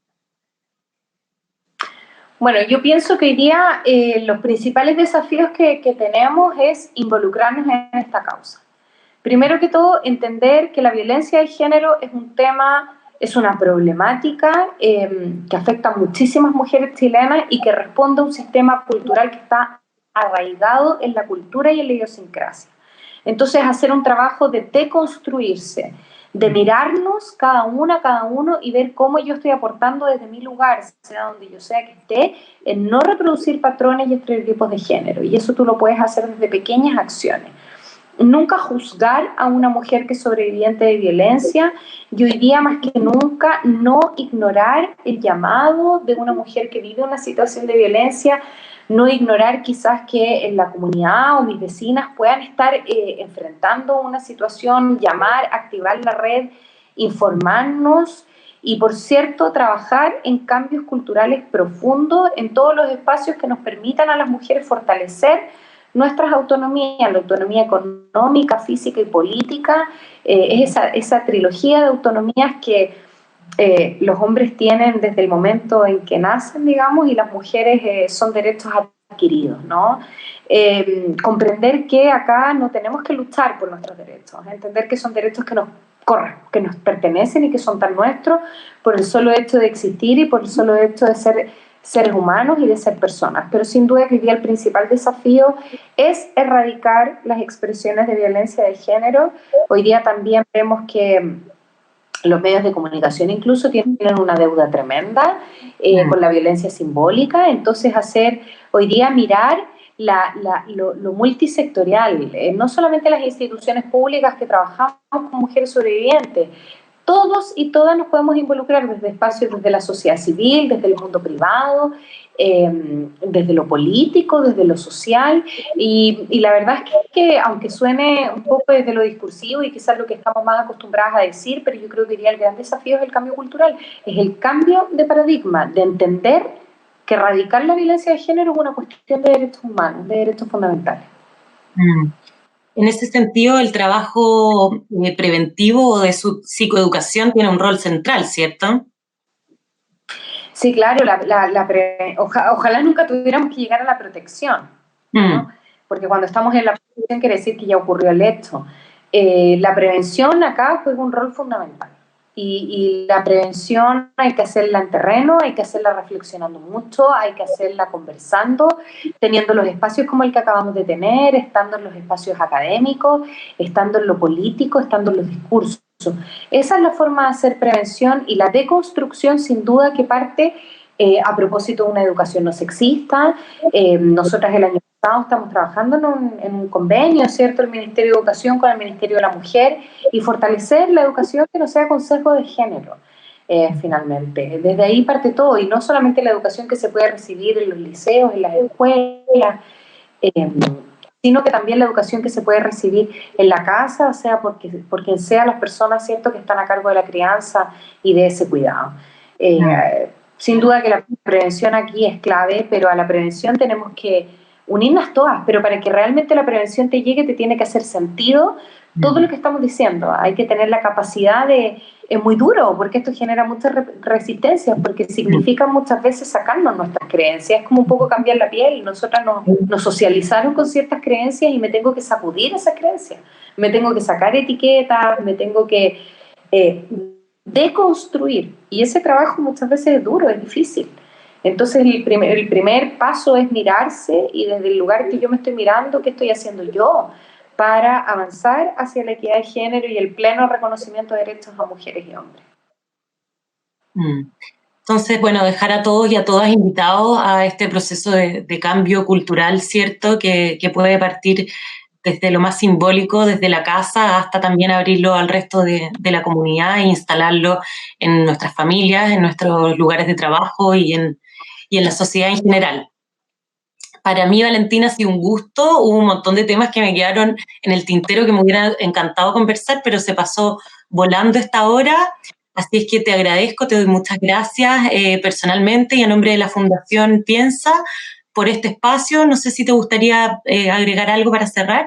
Bueno, yo pienso que hoy día los principales desafíos que tenemos es involucrarnos en esta causa. Primero que todo, entender que la violencia de género es un tema, es una problemática que afecta a muchísimas mujeres chilenas y que responde a un sistema cultural que está arraigado en la cultura y en la idiosincrasia. Entonces, hacer un trabajo de deconstruirse, de mirarnos cada uno y ver cómo yo estoy aportando desde mi lugar, sea donde yo sea que esté, en no reproducir patrones y estereotipos de género. Y eso tú lo puedes hacer desde pequeñas acciones. Nunca juzgar a una mujer que es sobreviviente de violencia y hoy día más que nunca no ignorar el llamado de una mujer que vive una situación de violencia, no ignorar quizás que en la comunidad o mis vecinas puedan estar enfrentando una situación, llamar, activar la red, informarnos y, por cierto, trabajar en cambios culturales profundos en todos los espacios que nos permitan a las mujeres fortalecer nuestras autonomías, la autonomía económica, física y política, es esa trilogía de autonomías que los hombres tienen desde el momento en que nacen, digamos, y las mujeres son derechos adquiridos, ¿no? Comprender que acá no tenemos que luchar por nuestros derechos, entender que son derechos que nos pertenecen y que son tan nuestros por el solo hecho de existir y por el solo hecho de ser seres humanos y de ser personas. Pero sin duda que hoy día el principal desafío es erradicar las expresiones de violencia de género. Hoy día también vemos que los medios de comunicación incluso tienen una deuda tremenda con la violencia simbólica, entonces hoy día mirar lo multisectorial, no solamente las instituciones públicas que trabajamos con mujeres sobrevivientes, todos y todas nos podemos involucrar desde espacios, desde la sociedad civil, desde el mundo privado, desde lo político, desde lo social, y la verdad es que aunque suene un poco desde lo discursivo y quizás lo que estamos más acostumbradas a decir, pero yo creo que hoy día el gran desafío es el cambio cultural, es el cambio de paradigma, de entender que erradicar la violencia de género es una cuestión de derechos humanos, de derechos fundamentales. En ese sentido, el trabajo preventivo o de su psicoeducación tiene un rol central, ¿cierto? Sí, claro, ojalá nunca tuviéramos que llegar a la protección, ¿no? Porque cuando estamos en la protección quiere decir que ya ocurrió el hecho. La prevención acá juega un rol fundamental. Y la prevención hay que hacerla en terreno, hay que hacerla reflexionando mucho, hay que hacerla conversando, teniendo los espacios como el que acabamos de tener, estando en los espacios académicos, estando en lo político, estando en los discursos. Esa es la forma de hacer prevención y la deconstrucción sin duda que parte a propósito de una educación no sexista. Nosotras el año pasado estamos trabajando en un convenio, ¿cierto?, el Ministerio de Educación con el Ministerio de la Mujer y fortalecer la educación que no sea con sesgo de género. finalmente. Desde ahí parte todo, y no solamente la educación que se puede recibir en los liceos, en las escuelas, sino que también la educación que se puede recibir en la casa, sea por quien sea las personas, ¿cierto?, que están a cargo de la crianza y de ese cuidado. Sin duda que la prevención aquí es clave, pero a la prevención tenemos que unirnos todas, pero para que realmente la prevención te llegue te tiene que hacer sentido todo lo que estamos diciendo. Hay que tener la capacidad de... Es muy duro porque esto genera muchas resistencias, porque significa muchas veces sacarnos nuestras creencias. Es como un poco cambiar la piel. Nosotras nos socializaron con ciertas creencias y me tengo que sacudir esas creencias. Me tengo que sacar etiquetas, me tengo que deconstruir. Y ese trabajo muchas veces es duro, es difícil. Entonces el primer paso es mirarse y desde el lugar que yo me estoy mirando, ¿qué estoy haciendo yo para avanzar hacia la equidad de género y el pleno reconocimiento de derechos a mujeres y hombres? Entonces, bueno, dejar a todos y a todas invitados a este proceso de cambio cultural, ¿cierto?, que puede partir desde lo más simbólico, desde la casa, hasta también abrirlo al resto de la comunidad e instalarlo en nuestras familias, en nuestros lugares de trabajo y en la sociedad en general. Para mí, Valentina, ha sido un gusto. Hubo un montón de temas que me quedaron en el tintero que me hubiera encantado conversar, pero se pasó volando esta hora. Así es que te agradezco, te doy muchas gracias personalmente y a nombre de la Fundación Piensa por este espacio. No sé si te gustaría agregar algo para cerrar.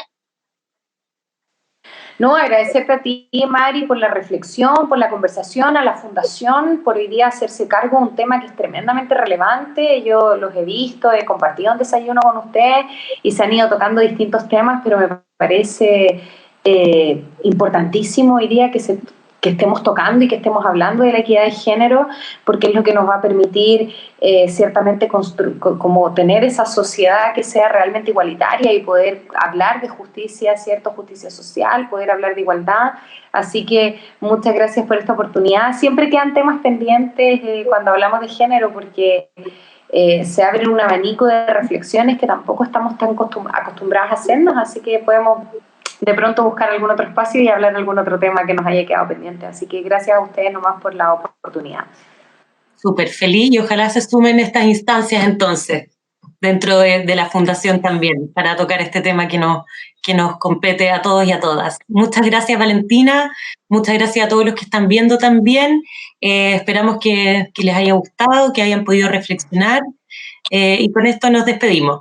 No, agradecerte a ti, Mari, por la reflexión, por la conversación, a la Fundación, por hoy día hacerse cargo de un tema que es tremendamente relevante. Yo los he visto, he compartido un desayuno con ustedes y se han ido tocando distintos temas, pero me parece importantísimo hoy día que estemos tocando y que estemos hablando de la equidad de género, porque es lo que nos va a permitir ciertamente como tener esa sociedad que sea realmente igualitaria y poder hablar de justicia, ¿cierto?, justicia social, poder hablar de igualdad. Así que muchas gracias por esta oportunidad. Siempre quedan temas pendientes cuando hablamos de género, porque se abre un abanico de reflexiones que tampoco estamos tan acostumbradas a hacernos, así que podemos de pronto buscar algún otro espacio y hablar de algún otro tema que nos haya quedado pendiente. Así que gracias a ustedes nomás por la oportunidad. Súper feliz y ojalá se sumen estas instancias entonces, dentro de la Fundación también, para tocar este tema que nos compete a todos y a todas. Muchas gracias, Valentina. Muchas gracias a todos los que están viendo también. Esperamos que les haya gustado, que hayan podido reflexionar. Y con esto nos despedimos.